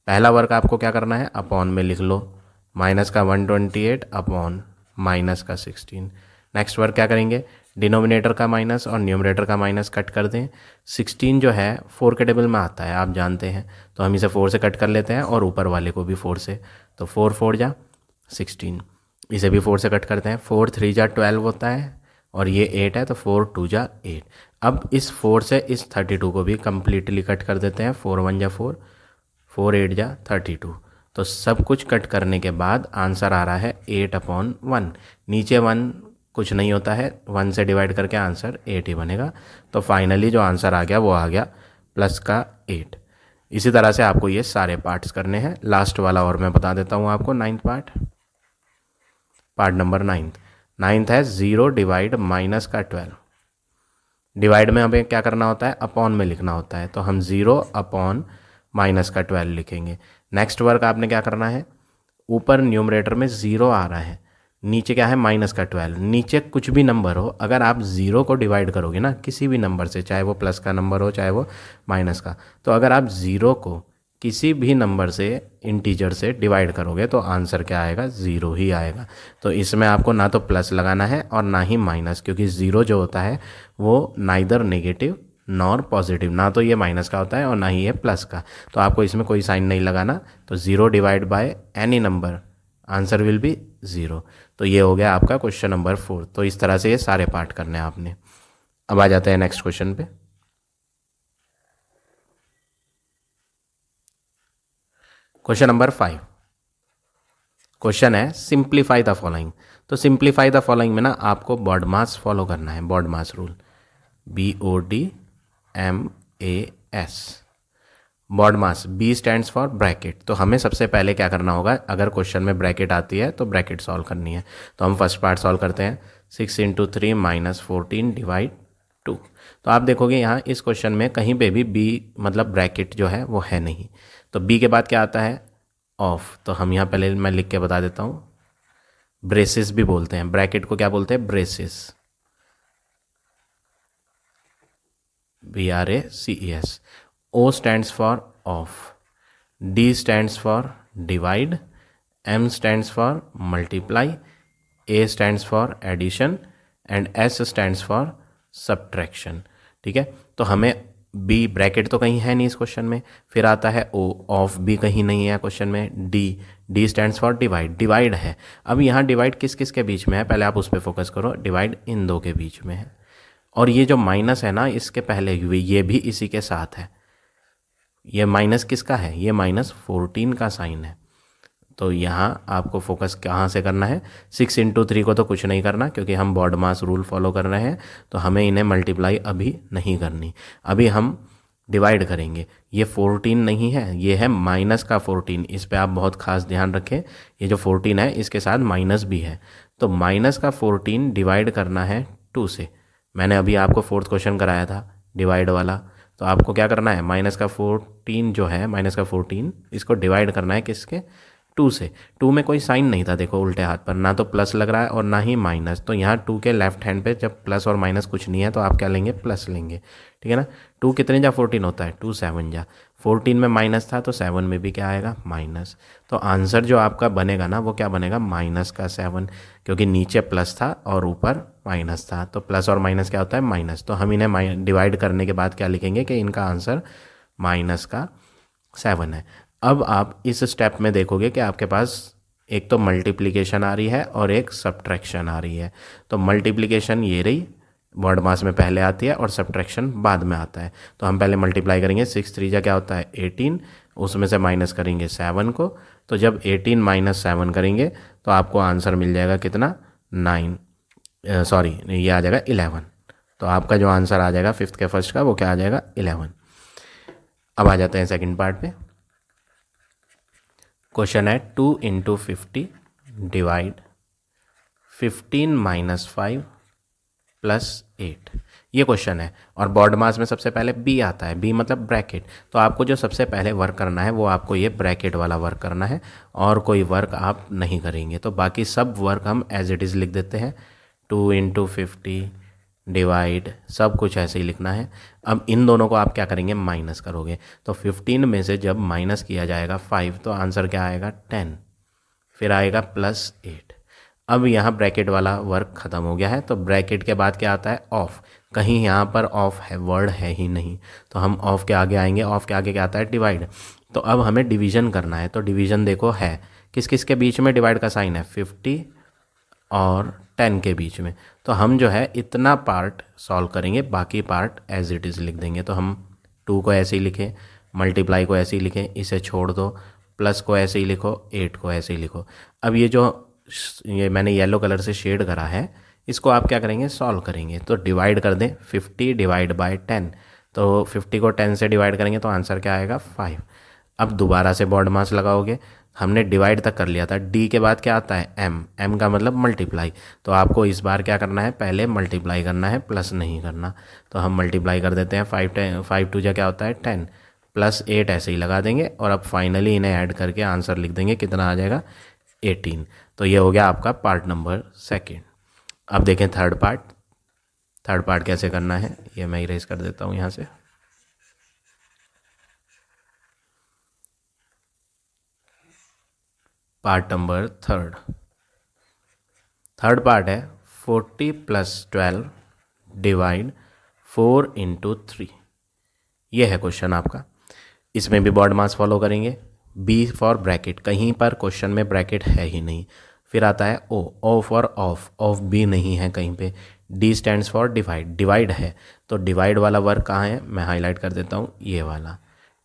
पहला वर्क आपको क्या करना है? अपॉन में लिख लो, माइनस का 128 अपॉन माइनस का 16। नेक्स्ट वर्क क्या करेंगे? डिनोमिनेटर का माइनस और न्यूमरेटर का माइनस कट कर दें। 16 जो है 4 के टेबल में आता है, आप जानते हैं, तो हम इसे 4 से कट कर लेते हैं और ऊपर वाले को भी 4 से। तो 4 4 जा 16, इसे भी 4 से कट करते हैं। 4 3 जा 12 होता है और ये 8 है, तो 4 2 जा 8। अब इस 4 से इस 32 को भी कंप्लीटली कट कर देते हैं। 4 1 जा 4, 4 8 जा 32। तो सब कुछ कट करने के बाद आंसर आ रहा है 8/1। नीचे 1 कुछ नहीं होता है, 1 से डिवाइड करके आंसर 8 ही बनेगा। तो फाइनली जो आंसर आ गया वो आ गया प्लस का 8। इसी तरह से आपको ये सारे पार्ट्स करने हैं। लास्ट वाला और मैं बता देता हूँ आपको, 9th पार्ट नंबर 9th है 0 डिवाइड माइनस का 12। डिवाइड में हमें क्या करना होता है? अपॉन में लिखना होता है। तो हम 0 अपॉन माइनस का 12 लिखेंगे। नेक्स्ट वर्क आपने क्या करना है? ऊपर न्यूमरेटर में 0 आ रहा है, नीचे क्या है? माइनस का 12। नीचे कुछ भी नंबर हो, अगर आप 0 को डिवाइड करोगे ना किसी भी नंबर से, चाहे वो प्लस का नंबर हो चाहे वो माइनस का, तो अगर आप 0 को किसी भी नंबर से, इंटीजर से डिवाइड करोगे तो आंसर क्या आएगा? 0 ही आएगा। तो इसमें आपको ना तो प्लस लगाना है और ना ही माइनस, क्योंकि 0 जो होता है वो नाइदर नेगेटिव नॉर पॉजिटिव, ना तो ये माइनस का होता है और ना ही ये प्लस का। तो आपको इसमें कोई साइन नहीं लगाना। तो 0 divide by any number, answer will be 0। तो ये हो गया आपका क्वेश्चन नंबर 4। तो इस तरह से ये सारे पार्ट करने हैं आपने। अब आ जाते हैं नेक्स्ट क्वेश्चन पे। Question number 5। क्वेश्चन है सिंप्लीफाई द फॉलोइंग। तो सिंप्लीफाई द फॉलोइंग में ना आपको बॉड मास फॉलो करना है, BODMAS rule, BODMAS। BODMAS, B stands for bracket. तो हमें सबसे पहले क्या करना होगा? अगर क्वेश्चन में ब्रैकेट आती है तो ब्रैकेट सॉल्व करनी है। तो हम फर्स्ट पार्ट सॉल्व करते हैं। 6 × 3 - 14 डिवाइड 2। तो आप देखोगे यहाँ इस क्वेश्चन में कहीं पे भी B मतलब ब्रैकेट जो है वो है नहीं। तो B के बाद क्या आता है? ऑफ। तो हम यहाँ पहले मैं लिख के बता देता हूँ, ब्रेसेस भी बोलते हैं, ब्रैकेट को क्या बोलते हैं? Braces, BRACES। O stands for of, D stands for divide, M stands for multiply, A stands for addition and S stands for subtraction. ठीक है, तो हमें B ब्रैकेट तो कहीं है नहीं इस क्वेश्चन में, फिर आता है O, ऑफ भी कहीं नहीं है क्वेश्चन में, D stands for divide, divide है। अब यहाँ डिवाइड किस किस के बीच में है? पहले आप उस पर फोकस करो। डिवाइड इन दो के बीच में है, और ये जो माइनस है ना इसके पहले हुई, ये भी इसी के साथ है। ये माइनस किसका है? ये -14 का साइन है। तो यहाँ आपको फोकस कहाँ से करना है? 6 × 3 को तो कुछ नहीं करना, क्योंकि हम बॉड मास रूल फॉलो कर रहे हैं, तो हमें इन्हें मल्टीप्लाई अभी नहीं करनी। अभी हम डिवाइड करेंगे। ये 14 नहीं है, ये है माइनस का 14। इस पे आप बहुत खास ध्यान रखें, ये जो 14 है इसके साथ माइनस भी है। तो माइनस का 14 डिवाइड करना है 2 से। मैंने अभी आपको 4th क्वेश्चन कराया था डिवाइड वाला। तो आपको क्या करना है? माइनस का 14 जो है, माइनस का 14, इसको डिवाइड करना है किसके? 2 से। 2 में कोई साइन नहीं था, देखो उल्टे हाथ पर, ना तो प्लस लग रहा है और ना ही माइनस। तो यहाँ 2 के लेफ्ट हैंड पे जब प्लस और माइनस कुछ नहीं है तो आप क्या लेंगे? प्लस लेंगे। ठीक है ना। 2 कितने जा 14 होता है? 2 7 जा। 14 में माइनस था तो 7 में भी क्या आएगा? माइनस। तो आंसर जो आपका बनेगा ना वो क्या बनेगा? माइनस का 7, क्योंकि नीचे प्लस था और ऊपर माइनस था। तो प्लस और माइनस क्या होता है? माइनस। तो हम इन्हें डिवाइड करने के बाद क्या लिखेंगे कि इनका आंसर माइनस का 7 है। अब आप इस स्टेप में देखोगे कि आपके पास एक तो मल्टीप्लिकेशन आ रही है और एक सब्ट्रैक्शन आ रही है। तो मल्टीप्लिकेशन ये रही, बॉड मास में पहले आती है, और सब्ट्रैक्शन बाद में आता है। तो हम पहले मल्टीप्लाई करेंगे। 6 3 जा क्या होता है? 18, उसमें से माइनस करेंगे 7 को, तो जब 18 माइनस 7 करेंगे तो आपको आंसर मिल जाएगा कितना, 9, सॉरी ये आ जाएगा 11। तो आपका जो आंसर आ जाएगा फिफ्थ के फर्स्ट का वो क्या आ जाएगा, 11। अब आ जाते हैं सेकंड पार्ट पे। क्वेश्चन है 2 इंटू 50 डिवाइड 15 माइनस 5 प्लस 8, ये क्वेश्चन है। और बॉड मास में सबसे पहले बी आता है, बी मतलब ब्रैकेट। तो आपको जो सबसे पहले वर्क करना है वो आपको ये ब्रैकेट वाला वर्क करना है, और कोई वर्क आप नहीं करेंगे। तो बाकी सब वर्क हम एज इट इज़ लिख देते हैं। 2 इंटू 50 डिवाइड, सब कुछ ऐसे ही लिखना है। अब इन दोनों को आप क्या करेंगे, माइनस करोगे। तो 15 में से जब माइनस किया जाएगा 5 तो आंसर क्या आएगा, 10, फिर आएगा प्लस 8। अब यहाँ ब्रैकेट वाला वर्क ख़त्म हो गया है। तो ब्रैकेट के बाद क्या आता है, ऑफ। कहीं यहाँ पर ऑफ है, वर्ड है ही नहीं, तो हम ऑफ के आगे आएंगे। ऑफ के आगे क्या आता है, डिवाइड। तो अब हमें डिवीज़न करना है। तो डिवीज़न देखो है किस किस के बीच में डिवाइड का साइन है, 50 और 10 के बीच में। तो हम जो है इतना पार्ट सॉल्व करेंगे, बाकी पार्ट एज इट इज़ लिख देंगे। तो हम 2 को ऐसे ही लिखें, मल्टीप्लाई को ऐसे ही लिखें, इसे छोड़ दो, प्लस को ऐसे ही लिखो, 8 को ऐसे ही लिखो। अब ये मैंने येलो कलर से शेड करा है, इसको आप क्या करेंगे, सॉल्व करेंगे। तो डिवाइड कर दें, 50 डिवाइड बाय 10, तो 50 को 10 से डिवाइड करेंगे तो आंसर क्या आएगा, 5। अब दोबारा से बॉड मास लगाओगे, हमने डिवाइड तक कर लिया था। डी के बाद क्या आता है, एम, एम का मतलब मल्टीप्लाई। तो आपको इस बार क्या करना है, पहले मल्टीप्लाई करना है, प्लस नहीं करना। तो हम मल्टीप्लाई कर देते हैं, 5 टू जा क्या होता है 10, प्लस 8 ऐसे ही लगा देंगे। और अब फाइनली इन्हें ऐड करके आंसर लिख देंगे, कितना आ जाएगा, 18। तो ये हो गया आपका पार्ट नंबर सेकेंड। अब देखें थर्ड पार्ट। थर्ड पार्ट कैसे करना है, ये मैं इरेज कर देता हूँ यहाँ से। पार्ट नंबर थर्ड पार्ट है 40 प्लस 12 डिवाइड 4 इंटू 3, ये है क्वेश्चन आपका। इसमें भी बॉड मास फॉलो करेंगे। बी फॉर ब्रैकेट, कहीं पर क्वेश्चन में ब्रैकेट है ही नहीं। फिर आता है ओ, ओ फॉर ऑफ, ऑफ भी नहीं है कहीं पे। D stands for divide, divide है। तो डिवाइड वाला वर्क कहाँ है, मैं हाईलाइट कर देता हूँ, ये वाला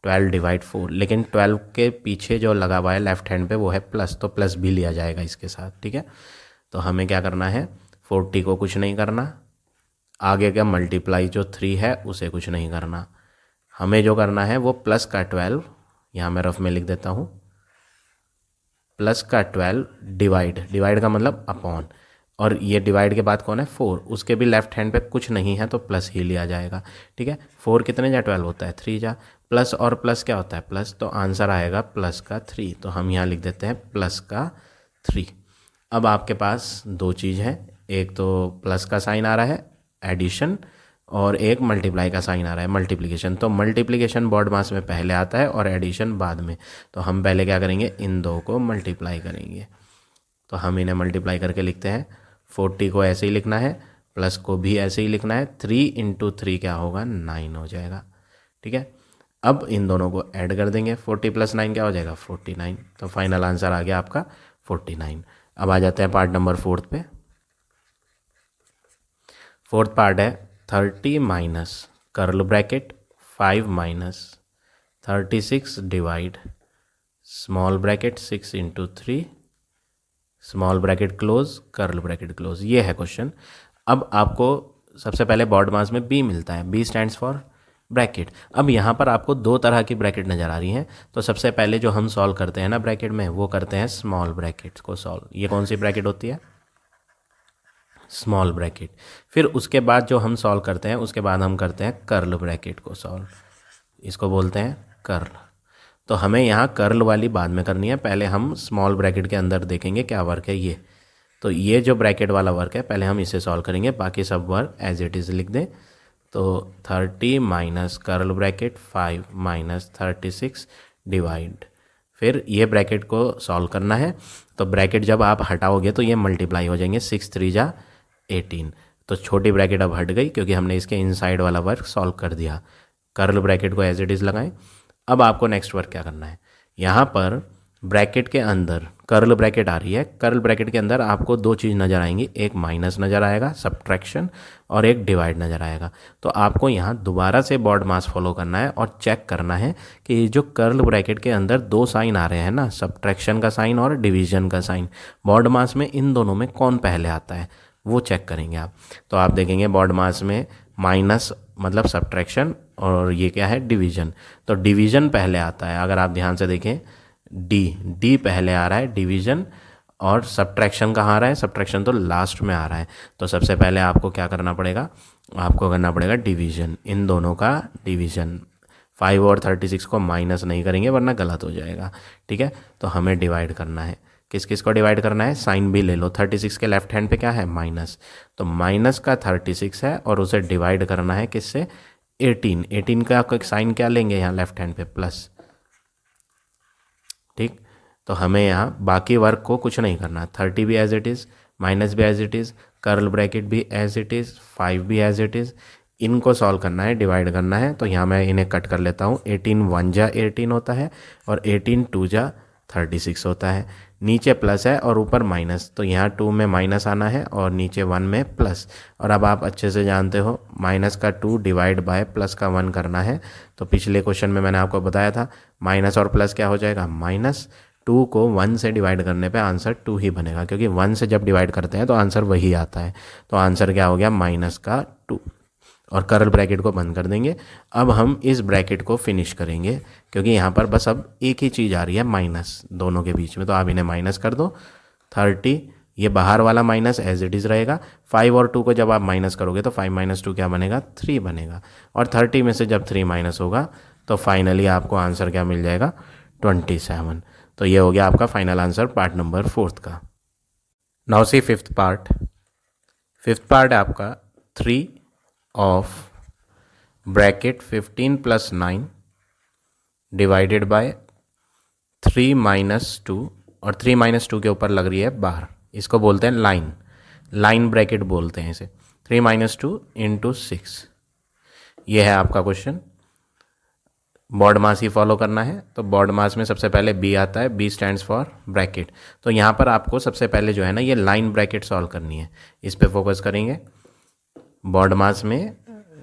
12 डिवाइड 4। लेकिन 12 के पीछे जो लगा हुआ है लेफ्ट हैंड पे वो है प्लस, तो प्लस भी लिया जाएगा इसके साथ, ठीक है। तो हमें क्या करना है, 40 को कुछ नहीं करना, आगे का मल्टीप्लाई जो 3 है उसे कुछ नहीं करना। हमें जो करना है वो प्लस का 12, यहाँ मैं रफ में लिख देता हूँ, प्लस का 12 डिवाइड, डिवाइड का मतलब अपॉन, और ये डिवाइड के बाद कौन है, 4, उसके भी लेफ्ट हैंड पे कुछ नहीं है तो प्लस ही लिया जाएगा, ठीक है। 4 कितने जा 12 होता है, 3 जा, प्लस और प्लस क्या होता है, प्लस, तो आंसर आएगा प्लस का 3। तो हम यहाँ लिख देते हैं प्लस का 3। अब आपके पास दो चीज़ है, एक तो प्लस का साइन आ रहा है एडिशन, और एक मल्टीप्लाई का साइन आ रहा है मल्टीप्लिकेशन। तो मल्टीप्लिकेशन बॉड मास में पहले आता है और एडिशन बाद में। तो हम पहले क्या करेंगे, इन दो को मल्टीप्लाई करेंगे। तो हम इन्हें मल्टीप्लाई करके लिखते हैं, 40 को ऐसे ही लिखना है, प्लस को भी ऐसे ही लिखना है। 3 इंटू 3 क्या होगा, 9 हो जाएगा, ठीक है। अब इन दोनों को ऐड कर देंगे, 40 प्लस 9 क्या हो जाएगा, 49। तो फाइनल आंसर आ गया आपका 49। अब आ जाते हैं पार्ट नंबर 4 पे। फोर्थ पार्ट है 30 minus curl bracket 5 minus 36 divide small bracket 6 into 3 small bracket close curl bracket close, ये है क्वेश्चन। अब आपको सबसे पहले बॉड मास में बी मिलता है, बी स्टैंड्स फॉर ब्रैकेट। अब यहाँ पर आपको दो तरह की ब्रैकेट नज़र आ रही हैं। तो सबसे पहले जो हम सॉल्व करते हैं ना ब्रैकेट में, वो करते हैं स्मॉल ब्रैकेट्स को सॉल्व। ये कौन सी ब्रैकेट होती है, स्मॉल ब्रैकेट। फिर उसके बाद जो हम सॉल्व करते हैं उसके बाद हम करते हैं कर्ल ब्रैकेट को सॉल्व, इसको बोलते हैं कर्ल। तो हमें यहाँ कर्ल वाली बाद में करनी है, पहले हम स्मॉल ब्रैकेट के अंदर देखेंगे क्या वर्क है ये। तो ये जो ब्रैकेट वाला वर्क है पहले हम इसे सॉल्व करेंगे, बाकी सब वर्क एज इट इज़ लिख दें। तो 30 minus curl bracket 5 minus 36 divide, फिर ये ब्रैकेट को सॉल्व करना है। तो ब्रैकेट जब आप हटाओगे तो ये मल्टीप्लाई हो जाएंगे, 6 3 जा 18। तो छोटी ब्रैकेट अब हट गई क्योंकि हमने इसके इनसाइड वाला वर्क सॉल्व कर दिया। कर्ल ब्रैकेट को एज इट इज़ लगाएं। अब आपको नेक्स्ट वर्क क्या करना है, यहाँ पर ब्रैकेट के अंदर कर्ल ब्रैकेट आ रही है, कर्ल ब्रैकेट के अंदर आपको दो चीज़ नज़र आएंगी, एक माइनस नज़र आएगा सब्ट्रैक्शन और एक डिवाइड नज़र आएगा। तो आपको यहाँ दोबारा से बॉड मास फॉलो करना है और चेक करना है कि ये जो कर्ल ब्रैकेट के अंदर दो साइन आ रहे हैं ना, सब्ट्रैक्शन का साइन और डिवीजन का साइन, बॉड मास में इन दोनों में कौन पहले आता है वो चेक करेंगे आप। तो आप देखेंगे बॉड मास में माइनस मतलब सब्ट्रैक्शन और ये क्या है डिवीजन, तो डिवीजन पहले आता है। अगर आप ध्यान से देखें डी पहले आ रहा है डिवीजन, और सब्ट्रैक्शन कहाँ आ रहा है, सब्ट्रैक्शन तो लास्ट में आ रहा है। तो सबसे पहले आपको क्या करना पड़ेगा, आपको करना पड़ेगा डिवीजन, इन दोनों का डिवीजन। 5 और 36 को माइनस नहीं करेंगे वरना गलत हो जाएगा, ठीक है। तो हमें डिवाइड करना है, किस किस को डिवाइड करना है, साइन भी ले लो, 36 के लेफ्ट हैंड पे क्या है माइनस, तो माइनस का 36 है और उसे डिवाइड करना है किससे 18 का साइन क्या लेंगे यहाँ लेफ्ट हैंड पे प्लस, ठीक। तो हमें यहाँ बाकी वर्क को कुछ नहीं करना, 30 भी एज इट इज़, माइनस भी as it is, curl bracket भी एज इट इज़, 5 भी एज इट इज़, इनको सॉल्व करना है, डिवाइड करना है। तो यहाँ मैं इन्हें कट कर लेता हूँ, 18 1 जा 18 होता है और 18 2 जा 36 होता है, नीचे प्लस है और ऊपर माइनस, तो यहाँ 2 में माइनस आना है और नीचे 1 में प्लस। और अब आप अच्छे से जानते हो माइनस का 2 डिवाइड बाय प्लस का 1 करना है। तो पिछले क्वेश्चन में मैंने आपको बताया था माइनस और प्लस क्या हो जाएगा माइनस, 2 को 1 से डिवाइड करने पे आंसर 2 ही बनेगा, क्योंकि 1 से जब डिवाइड करते हैं तो आंसर वही आता है। तो आंसर क्या हो गया माइनस का 2, और कर्ल ब्रैकेट को बंद कर देंगे। अब हम इस ब्रैकेट को फिनिश करेंगे, क्योंकि यहाँ पर बस अब एक ही चीज़ आ रही है माइनस दोनों के बीच में, तो आप इन्हें माइनस कर दो। 30 ये बाहर वाला माइनस एज इट इज़ रहेगा, 5 और 2 को जब आप माइनस करोगे तो 5 माइनस 2 क्या बनेगा 3 बनेगा, और 30 में से जब 3 माइनस होगा तो फाइनली आपको आंसर क्या मिल जाएगा 27। तो ये हो गया आपका फाइनल आंसर पार्ट नंबर 4 का। नाउ सी फिफ्थ पार्ट है आपका 3 of bracket 15 plus 9 divided by 3 minus 2, और 3 माइनस 2 के ऊपर लग रही है बार, इसको बोलते हैं लाइन ब्रैकेट बोलते हैं इसे। 3 माइनस 2 इंटू 6, ये है आपका क्वेश्चन। बॉड मास ही फॉलो करना है, तो बॉड मास में सबसे पहले बी आता है, बी स्टैंड्स फॉर ब्रैकेट। तो यहाँ पर आपको सबसे पहले जो है ना ये लाइन ब्रैकेट सॉल्व करनी है, इस पे फोकस करेंगे। बॉड मास में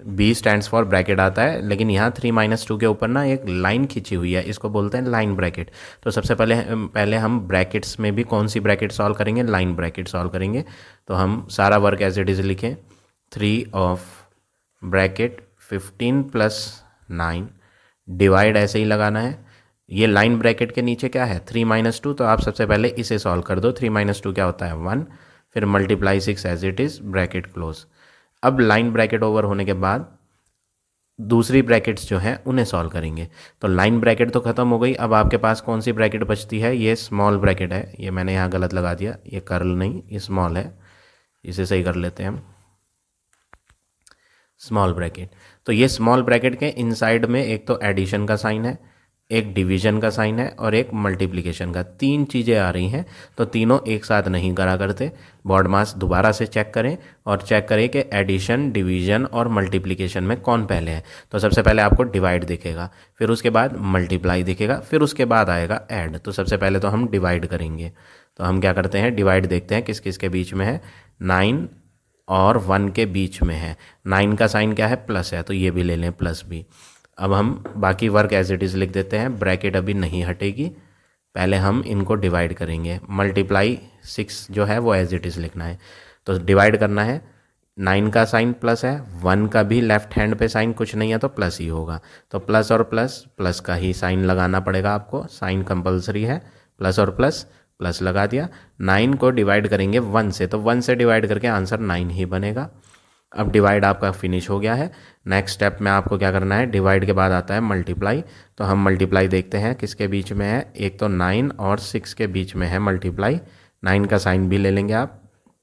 बी स्टैंड्स फॉर ब्रैकेट आता है, लेकिन यहाँ 3 माइनस 2 के ऊपर ना एक लाइन खींची हुई है, इसको बोलते हैं लाइन ब्रैकेट। तो सबसे पहले हम ब्रैकेट्स में भी कौन सी ब्रैकेट सॉल्व करेंगे, लाइन ब्रैकेट सॉल्व करेंगे। तो हम सारा वर्क एज इट इज़ लिखें, 3 ऑफ ब्रैकेट 15 प्लस 9 डिवाइड ऐसे ही लगाना है। ये लाइन ब्रैकेट के नीचे क्या है 3 माइनस 2, तो आप सबसे पहले इसे सॉल्व कर दो। 3 माइनस 2 क्या होता है 1, फिर multiply 6 as it is, bracket close. अब लाइन ब्रैकेट ओवर होने के बाद दूसरी ब्रैकेट्स जो हैं उन्हें सॉल्व करेंगे। तो लाइन ब्रैकेट तो ख़त्म हो गई, अब आपके पास कौन सी ब्रैकेट बचती है, ये स्मॉल ब्रैकेट है, ये मैंने यहाँ गलत लगा दिया, ये कर्ल नहीं ये स्मॉल है, इसे सही कर लेते हैं हम, स्मॉल ब्रैकेट। तो ये स्मॉल ब्रैकेट के इनसाइड में एक तो एडिशन का साइन है, एक डिवीजन का साइन है और एक मल्टीप्लिकेशन का, 3 चीज़ें आ रही हैं। तो तीनों एक साथ नहीं करा करते, बॉड मास दोबारा से चेक करें और चेक करें कि एडिशन डिवीजन और मल्टीप्लिकेशन में कौन पहले है। तो सबसे पहले आपको डिवाइड दिखेगा, फिर उसके बाद मल्टीप्लाई दिखेगा, फिर उसके बाद आएगा ऐड। तो सबसे पहले तो हम डिवाइड करेंगे, तो हम क्या करते हैं डिवाइड देखते हैं किस किस के बीच में है, 9 और 1 के बीच में है। 9 का साइन क्या है प्लस है, तो ये भी ले लें प्लस भी। अब हम बाकी वर्क एज इट इज़ लिख देते हैं, ब्रैकेट अभी नहीं हटेगी, पहले हम इनको डिवाइड करेंगे। मल्टीप्लाई 6 जो है वो एज इट इज़ लिखना है, तो डिवाइड करना है। 9 का साइन प्लस है, 1 का भी लेफ्ट हैंड पे साइन कुछ नहीं है तो प्लस ही होगा, तो प्लस और प्लस का ही साइन लगाना पड़ेगा आपको, साइन कंपलसरी है, प्लस और प्लस लगा दिया। 9 को डिवाइड करेंगे 1 से, तो 1 से डिवाइड करके आंसर 9 ही बनेगा। अब डिवाइड आपका फिनिश हो गया है। नेक्स्ट स्टेप में आपको क्या करना है, डिवाइड के बाद आता है मल्टीप्लाई। तो हम मल्टीप्लाई देखते हैं किसके बीच में है, एक तो 9 और 6 के बीच में है मल्टीप्लाई। 9 का साइन भी ले लेंगे आप,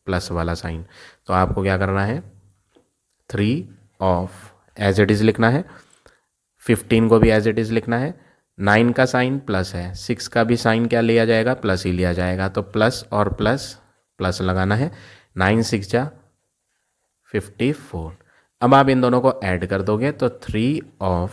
प्लस वाला साइन। तो आपको क्या करना है 3 ऑफ एज इट इज़ लिखना है, 15 को भी एज इट इज़ लिखना है। 9 का साइन प्लस है, 6 का भी साइन क्या लिया जाएगा प्लस ही लिया जाएगा, तो प्लस और प्लस लगाना है। 9 6 जा 54। अब आप इन दोनों को ऐड कर दोगे तो 3 ऑफ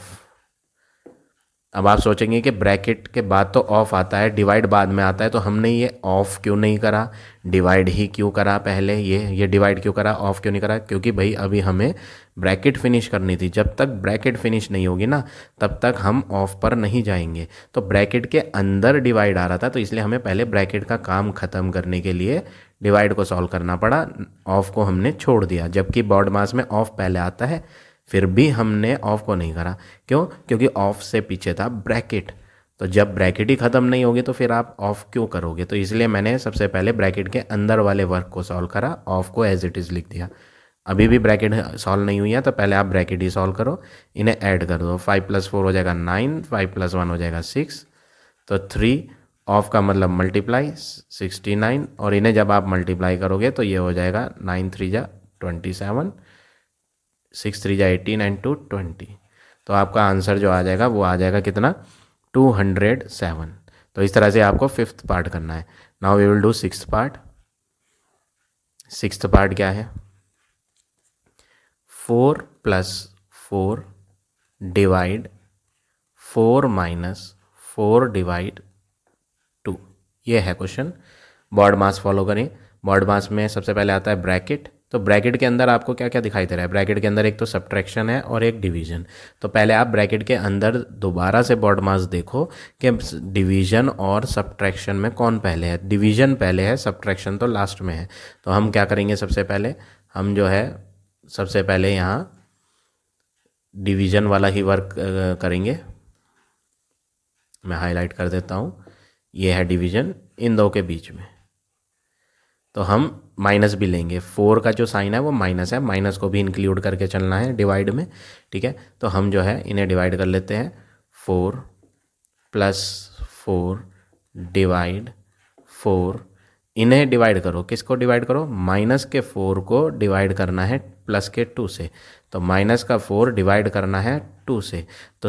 अब आप सोचेंगे कि ब्रैकेट के बाद तो ऑफ आता है, डिवाइड बाद में आता है, तो हमने ये ऑफ क्यों नहीं करा, डिवाइड ही क्यों करा पहले, ये डिवाइड क्यों करा, ऑफ क्यों नहीं करा? क्योंकि भाई अभी हमें ब्रैकेट फिनिश करनी थी। जब तक ब्रैकेट फिनिश नहीं होगी ना तब तक हम ऑफ पर नहीं जाएंगे। तो ब्रैकेट के अंदर डिवाइड आ रहा था, तो इसलिए हमें पहले ब्रैकेट का काम ख़त्म करने के लिए डिवाइड को सॉल्व करना पड़ा, ऑफ को हमने छोड़ दिया। जबकि बॉड मास में ऑफ पहले आता है, फिर भी हमने ऑफ को नहीं करा। क्यों? क्योंकि ऑफ से पीछे था ब्रैकेट। तो जब ब्रैकेट ही ख़त्म नहीं होगी तो फिर आप ऑफ क्यों करोगे? तो इसलिए मैंने सबसे पहले ब्रैकेट के अंदर वाले वर्क को सॉल्व करा, ऑफ को एज इट इज़ लिख दिया। अभी भी ब्रैकेट सॉल्व नहीं हुई है तो पहले आप ब्रैकेट ही सॉल्व करो, इन्हें ऐड कर दो। 5 + 4 हो जाएगा 9, 5 + 1 हो जाएगा 6, तो 3 ऑफ का मतलब मल्टीप्लाई 69, और इन्हें जब आप मल्टीप्लाई करोगे तो ये हो जाएगा 9 3 जा 27, 6 3 जा 18 एंड 2 20। तो आपका आंसर जो आ जाएगा वो आ जाएगा कितना? 207। तो इस तरह से आपको 5th पार्ट करना है। Now we will do 6th part. 6th part क्या है? 4 + 4 डिवाइड 4 - 4 डिवाइड 2, ये है क्वेश्चन। बॉड मास फॉलो करें। बॉड मास में सबसे पहले आता है ब्रैकेट। तो ब्रैकेट के अंदर आपको क्या क्या दिखाई दे रहा है? ब्रैकेट के अंदर एक तो सब्ट्रैक्शन है और एक डिवीजन। तो पहले आप ब्रैकेट के अंदर दोबारा से बॉड मास देखो कि डिवीजन और सब्ट्रैक्शन में कौन पहले है। डिवीजन पहले है, सब्ट्रैक्शन तो लास्ट में है। तो हम क्या करेंगे? सबसे पहले हम जो है सबसे पहले यहाँ डिवीजन वाला ही वर्क करेंगे। मैं हाईलाइट कर देता हूँ, ये है डिवीजन इन दो के बीच में। तो हम माइनस भी लेंगे, 4 का जो साइन है वो माइनस है, माइनस को भी इंक्लूड करके चलना है डिवाइड में, ठीक है। तो हम जो है इन्हें डिवाइड कर लेते हैं। 4 + 4 डिवाइड 4, इन्हें डिवाइड करो। किसको डिवाइड करो? माइनस के 4 को डिवाइड करना है प्लस के 2 से। तो माइनस का 4 डिवाइड करना है 2 से। तो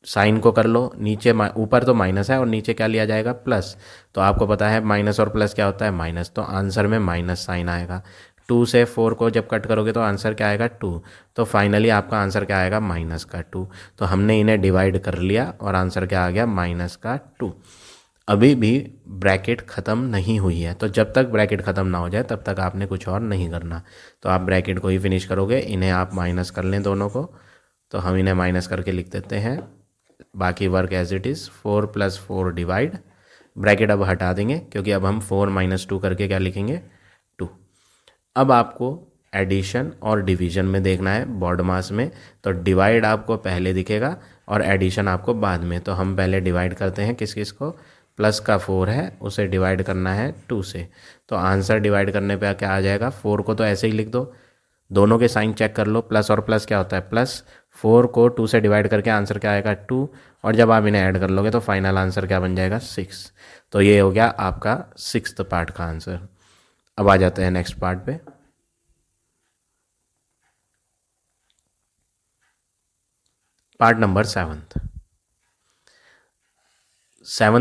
साइन को कर लो, नीचे ऊपर तो माइनस है और नीचे क्या लिया जाएगा? प्लस। तो आपको पता है माइनस और प्लस क्या होता है? माइनस। तो आंसर में माइनस साइन आएगा। 2 से 4 को जब कट करोगे तो आंसर क्या आएगा? 2। तो फाइनली आपका आंसर क्या आएगा? -2। तो हमने इन्हें डिवाइड कर लिया और आंसर क्या आ गया? -2। अभी भी ब्रैकेट ख़त्म नहीं हुई है, तो जब तक ब्रैकेट ख़त्म ना हो जाए तब तक आपने कुछ और नहीं करना। तो आप ब्रैकेट को ही फिनिश करोगे। इन्हें आप माइनस कर लें दोनों को, तो हम इन्हें माइनस करके लिख देते हैं। बाकी work as it is. 4 + 4 divide, bracket अब हटा देंगे क्योंकि अब हम 4 - 2 करके क्या लिखेंगे? 2। अब आपको एडिशन और डिवीजन में देखना है बॉड मास में। तो डिवाइड आपको पहले दिखेगा और एडिशन आपको बाद में। तो हम पहले डिवाइड करते हैं किस किस को? प्लस का 4 है उसे डिवाइड करना है 2 से। तो आंसर डिवाइड करने पे क्या आ जाएगा? 4 को तो ऐसे ही लिख दो, दोनों के साइन चेक कर लो। प्लस और प्लस क्या होता है? प्लस। 4 को 2 से डिवाइड करके आंसर क्या आएगा? 2। और जब आप इन्हें ऐड कर लोगे तो फाइनल आंसर क्या बन जाएगा? 6। तो ये हो गया आपका 6th पार्ट का आंसर। अब आ जाते हैं नेक्स्ट पार्ट पे। पार्ट नंबर 7th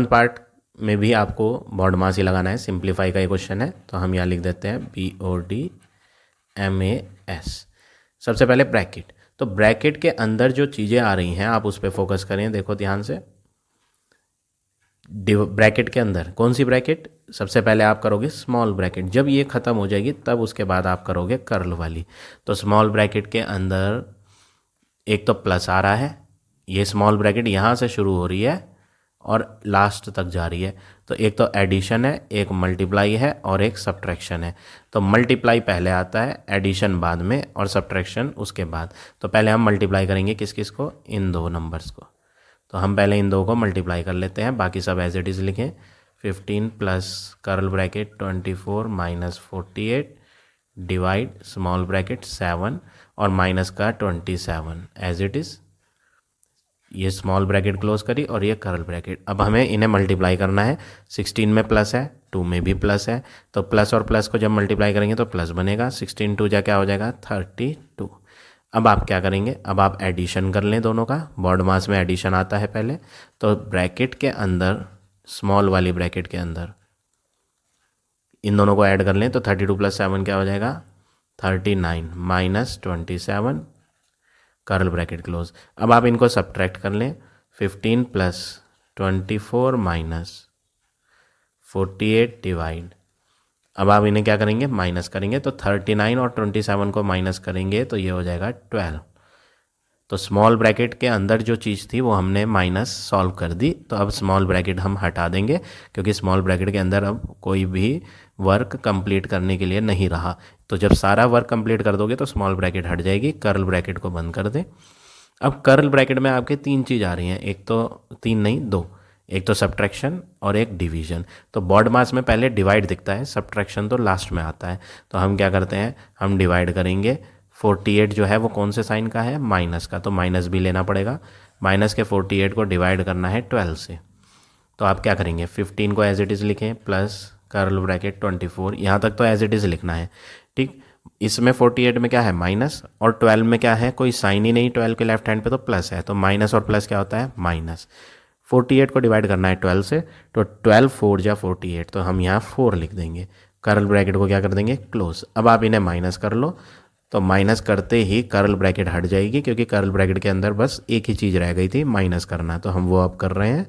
पार्ट में भी आपको बॉड मास ही लगाना है। सिंप्लीफाई का ये क्वेश्चन है, तो हम यहाँ लिख देते हैं BODMAS। सबसे पहले ब्रैकेट। तो ब्रैकेट के अंदर जो चीज़ें आ रही हैं आप उस पर फोकस करें, देखो ध्यान से। ब्रैकेट के अंदर कौन सी ब्रैकेट? सबसे पहले आप करोगे स्मॉल ब्रैकेट, जब ये ख़त्म हो जाएगी तब उसके बाद आप करोगे कर्ल वाली। तो स्मॉल ब्रैकेट के अंदर एक तो प्लस आ रहा है, ये स्मॉल ब्रैकेट यहाँ से शुरू हो रही है और लास्ट तक जा रही है। तो एक तो एडिशन है, एक मल्टीप्लाई है और एक सब्ट्रैक्शन है। तो मल्टीप्लाई पहले आता है, एडिशन बाद में और सब्ट्रैक्शन उसके बाद। तो पहले हम मल्टीप्लाई करेंगे किस किस को? इन दो नंबर्स को। तो हम पहले इन दो को मल्टीप्लाई कर लेते हैं, बाकी सब एज इट इज़ लिखें। 15 plus curl bracket 24 minus 48 divide small bracket 7 और माइनस का 27 एज इट इज़। ये स्मॉल ब्रैकेट क्लोज करी और ये कर्ल ब्रैकेट। अब हमें इन्हें मल्टीप्लाई करना है। 16 में प्लस है, 2 में भी प्लस है, तो प्लस और प्लस को जब मल्टीप्लाई करेंगे तो प्लस बनेगा। 16 2 जा क्या हो जाएगा? 32। अब आप क्या करेंगे? अब आप एडिशन कर लें दोनों का। बॉड मास में एडिशन आता है पहले। तो ब्रैकेट के अंदर, स्मॉल वाली ब्रैकेट के अंदर इन दोनों को ऐड कर लें तो 32 + 7 क्या हो जाएगा? 39 माइनस 27 कर्ल ब्रैकेट क्लोज। अब आप इनको सब्ट्रैक्ट कर लें। 15 प्लस 24 माइनस 48 डिवाइड, अब आप इन्हें क्या करेंगे, माइनस करेंगे, तो 39 और 27 को माइनस करेंगे तो ये हो जाएगा 12। तो स्मॉल ब्रैकेट के अंदर जो चीज़ थी वो हमने माइनस सॉल्व कर दी, तो अब स्मॉल ब्रैकेट हम हटा देंगे क्योंकि स्मॉल ब्रैकेट के अंदर अब कोई भी वर्क कंप्लीट करने के लिए नहीं रहा। तो जब सारा वर्क कंप्लीट कर दोगे तो स्मॉल ब्रैकेट हट जाएगी, कर्ल ब्रैकेट को बंद कर दें। अब कर्ल ब्रैकेट में आपके तीन चीज़ आ रही हैं, एक तो तीन नहीं दो, एक तो सब्ट्रैक्शन और एक डिवीजन। तो बॉड मास में पहले डिवाइड दिखता है, सब्ट्रैक्शन तो लास्ट में आता है। तो हम क्या करते हैं, हम डिवाइड करेंगे। 48 जो है वो कौन से साइन का है, माइनस का, तो माइनस भी लेना पड़ेगा। माइनस के 48 को डिवाइड करना है 12 से। तो आप क्या करेंगे, 15 को एज इट इज़ लिखें प्लस कर्ल ब्रैकेट 24, यहाँ तक तो एज इट इज़ लिखना है, ठीक। इसमें 48 में क्या है, माइनस, और 12 में क्या है, कोई साइन ही नहीं, 12 के लेफ्ट हैंड पे तो प्लस है, तो माइनस और प्लस क्या होता है, माइनस। 48 को डिवाइड करना है 12 से, तो 12 4 जा 48, तो हम यहाँ 4 लिख देंगे। कर्ल ब्रैकेट को क्या कर देंगे, क्लोज। अब आप इन्हें माइनस कर लो, तो माइनस करते ही कर्ल ब्रैकेट हट जाएगी क्योंकि कर्ल ब्रैकेट के अंदर बस एक ही चीज़ रह गई थी, माइनस करना, तो हम वो अब कर रहे हैं।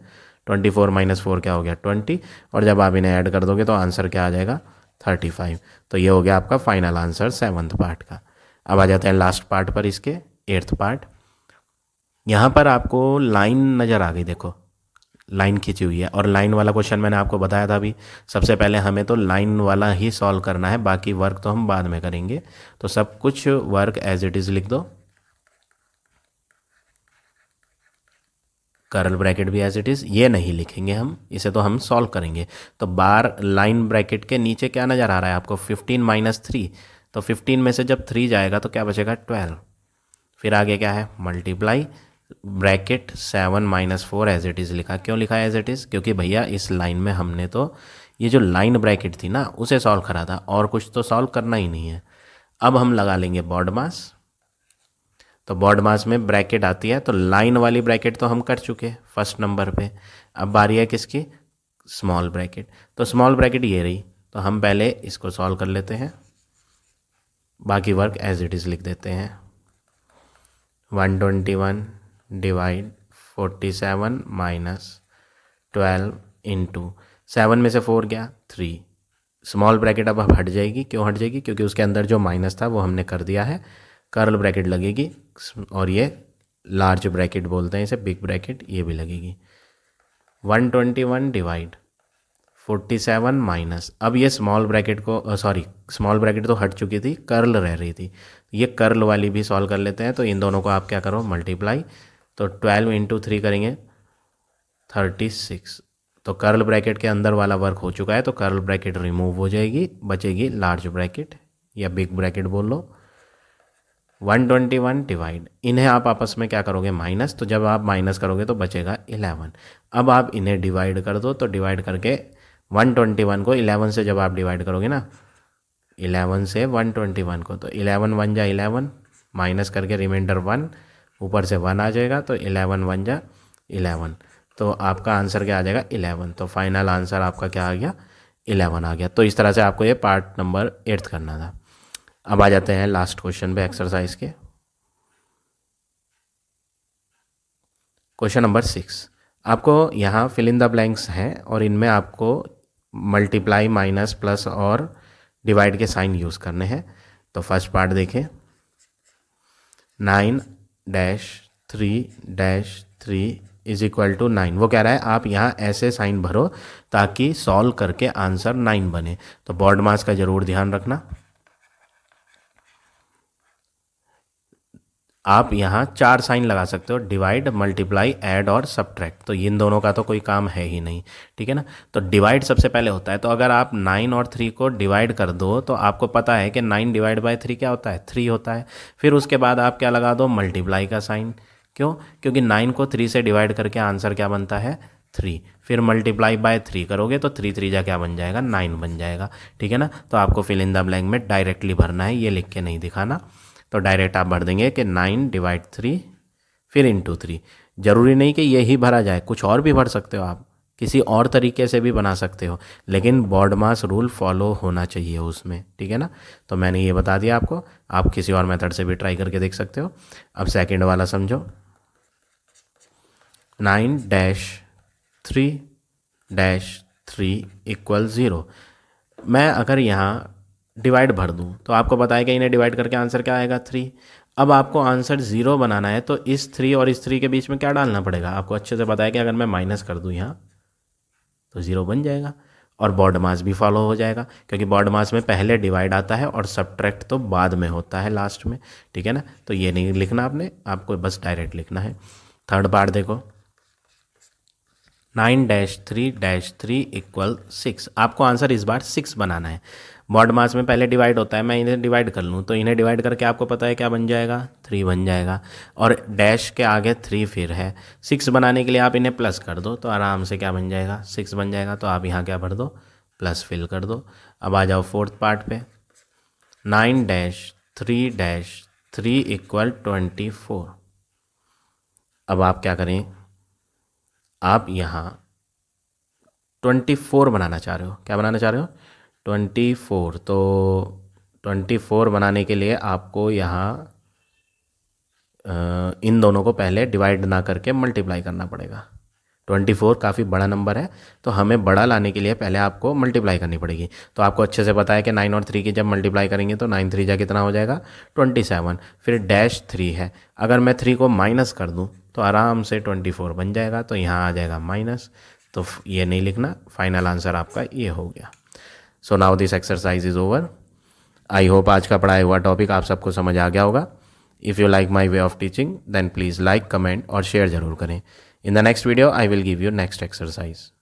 24 माइनस 4 क्या हो गया, 20, और जब आप इन्हें ऐड कर दोगे तो आंसर क्या आ जाएगा, 35। तो ये हो गया आपका फाइनल आंसर 7th पार्ट का। अब आ जाते हैं लास्ट पार्ट पर, इसके 8th पार्ट। यहाँ पर आपको लाइन नज़र आ गई, देखो लाइन खींची हुई है, और लाइन वाला क्वेश्चन मैंने आपको बताया था अभी। सबसे पहले हमें तो लाइन वाला ही सॉल्व करना है, बाकी वर्क तो हम बाद में करेंगे। तो सब कुछ वर्क एज इट इज़ लिख दो, कर्ल ब्रैकेट भी एज इट इज़, ये नहीं लिखेंगे हम, इसे तो हम सॉल्व करेंगे। तो बार लाइन ब्रैकेट के नीचे क्या नज़र आ रहा है आपको, 15 माइनस 3, तो 15 में से जब 3 जाएगा तो क्या बचेगा, 12। फिर आगे क्या है, multiply bracket 7 minus 4 as it is लिखा। क्यों लिखा एज इट इज़, क्योंकि भैया इस लाइन में हमने तो ये जो लाइन ब्रैकेट थी ना उसे सॉल्व करा था, और कुछ तो सॉल्व करना ही नहीं है। अब हम लगा लेंगे बॉड मास। तो बॉड मास में ब्रैकेट आती है, तो लाइन वाली ब्रैकेट तो हम कर चुके फर्स्ट नंबर पे। अब बारी है किसकी, स्मॉल ब्रैकेट। तो स्मॉल ब्रैकेट ये रही, तो हम पहले इसको सॉल्व कर लेते हैं, बाकी वर्क एज इट इज़ लिख देते हैं। 121 डिवाइड 47 माइनस 12 इंटू 7 में से 4 गया 3। स्मॉल ब्रैकेट अब हट जाएगी, क्यों हट जाएगी, क्योंकि उसके अंदर जो माइनस था वो हमने कर दिया है। कर्ल ब्रैकेट लगेगी, और ये लार्ज ब्रैकेट बोलते हैं इसे, बिग ब्रैकेट, ये भी लगेगी। 121 डिवाइड 47 माइनस, अब ये स्मॉल ब्रैकेट को स्मॉल ब्रैकेट तो हट चुकी थी, कर्ल रह रही थी, ये कर्ल वाली भी सॉल्व कर लेते हैं। तो इन दोनों को आप क्या करो, मल्टीप्लाई, तो 12 इंटू 3 करेंगे 36। तो कर्ल ब्रैकेट के अंदर वाला वर्क हो चुका है, तो कर्ल ब्रैकेट रिमूव हो जाएगी, बचेगी लार्ज ब्रैकेट या बिग ब्रैकेट बोल लो। 121 डिवाइड, इन्हें आप आपस में क्या करोगे, माइनस, तो जब आप माइनस करोगे तो बचेगा 11। अब आप इन्हें डिवाइड कर दो, तो डिवाइड करके 121 को 11 से जब आप डिवाइड करोगे ना, 11 से 121 को, तो 11 1 जा 11, माइनस करके रिमाइंडर 1, ऊपर से 1 आ जाएगा, तो 11 1 जा 11, तो आपका आंसर क्या आ जाएगा, 11। तो फाइनल आंसर आपका क्या आ गया, 11 आ गया। तो इस तरह से आपको ये पार्ट नंबर 8 करना था। अब आ जाते हैं लास्ट क्वेश्चन पे एक्सरसाइज के। क्वेश्चन नंबर 6, आपको यहाँ फिल इन द ब्लैंक्स हैं, और इनमें आपको मल्टीप्लाई, माइनस, प्लस और डिवाइड के साइन यूज़ करने हैं। तो फर्स्ट पार्ट देखें, 9-3-3 इज इक्वल टू 9, वो कह रहा है आप यहाँ ऐसे साइन भरो ताकि सॉल्व करके आंसर 9 बने। तो बॉड मास का ज़रूर ध्यान रखना। आप यहाँ 4 साइन लगा सकते हो, डिवाइड, मल्टीप्लाई, ऐड और सब्ट्रैक्ट। तो इन दोनों का तो कोई काम है ही नहीं, ठीक है ना। तो डिवाइड सबसे पहले होता है, तो अगर आप 9 और 3 को डिवाइड कर दो तो आपको पता है कि 9 डिवाइड बाय 3 क्या होता है, 3 होता है। फिर उसके बाद आप क्या लगा दो, मल्टीप्लाई का साइन। क्यों, क्योंकि 9 को 3 से डिवाइड करके आंसर क्या बनता है, 3। फिर मल्टीप्लाई बाय 3 करोगे तो 3 3 जा क्या बन जाएगा, 9 बन जाएगा, ठीक है ना। तो आपको फिल इन द ब्लैंक में डायरेक्टली भरना है, ये लिख के नहीं दिखाना। तो डायरेक्ट आप भर देंगे कि 9 डिवाइड 3 फिर इंटू 3। ज़रूरी नहीं कि यही भरा जाए, कुछ और भी भर सकते हो आप, किसी और तरीके से भी बना सकते हो, लेकिन बॉड मास रूल फॉलो होना चाहिए उसमें, ठीक है ना। तो मैंने ये बता दिया आपको, आप किसी और मेथड से भी ट्राई करके देख सकते हो। अब सेकंड वाला समझो। 9-3-3 इक्वल 0। मैं अगर यहाँ डिवाइड भर दूँ तो आपको पता है कि इन्हें डिवाइड करके आंसर क्या आएगा 3। अब आपको आंसर 0 बनाना है तो इस 3 और इस 3 के बीच में क्या डालना पड़ेगा, आपको अच्छे से पता है कि अगर मैं माइनस कर दूँ यहाँ तो 0 बन जाएगा और बॉड मास भी फॉलो हो जाएगा, क्योंकि बॉड मास में पहले डिवाइड आता है और सब्ट्रैक्ट तो बाद में होता है लास्ट में, ठीक है ना। तो ये नहीं लिखना आपने, आपको बस डायरेक्ट लिखना है। थर्ड पार्ट देखो, 9-3-3 इक्वल 6। आपको आंसर इस बार 6 बनाना है। बॉड मास में पहले डिवाइड होता है, मैं इन्हें डिवाइड कर लूँ तो इन्हें डिवाइड करके आपको पता है क्या बन जाएगा, 3 बन जाएगा और डैश के आगे 3 फिर है। 6 बनाने के लिए आप इन्हें प्लस कर दो तो आराम से क्या बन जाएगा, 6 बन जाएगा। तो आप यहाँ क्या भर दो, प्लस फिल कर दो। अब आ जाओ फोर्थ पार्ट पे, 9-3-3 इक्वल 24। अब आप क्या करें, आप यहाँ 24 बनाना चाह रहे हो, क्या बनाना चाह रहे हो 24। तो 24 बनाने के लिए आपको यहाँ इन दोनों को पहले डिवाइड ना करके मल्टीप्लाई करना पड़ेगा। 24 काफ़ी बड़ा नंबर है तो हमें बड़ा लाने के लिए पहले आपको मल्टीप्लाई करनी पड़ेगी। तो आपको अच्छे से पता है कि 9 और 3 की जब मल्टीप्लाई करेंगे तो 9 3 जा कितना हो जाएगा 27, फिर डैश 3 है। अगर मैं 3 को माइनस कर दूं तो आराम से 24 बन जाएगा, तो यहाँ आ जाएगा माइनस, तो ये नहीं लिखना, फाइनल आंसर आपका ये हो गया। So now this exercise is over. I hope आज का पढ़ाया हुआ टॉपिक आप सबको समझ आ गया होगा। If you like my way of teaching then please like, comment और शेयर ज़रूर करें। In the next video, I will give you next exercise.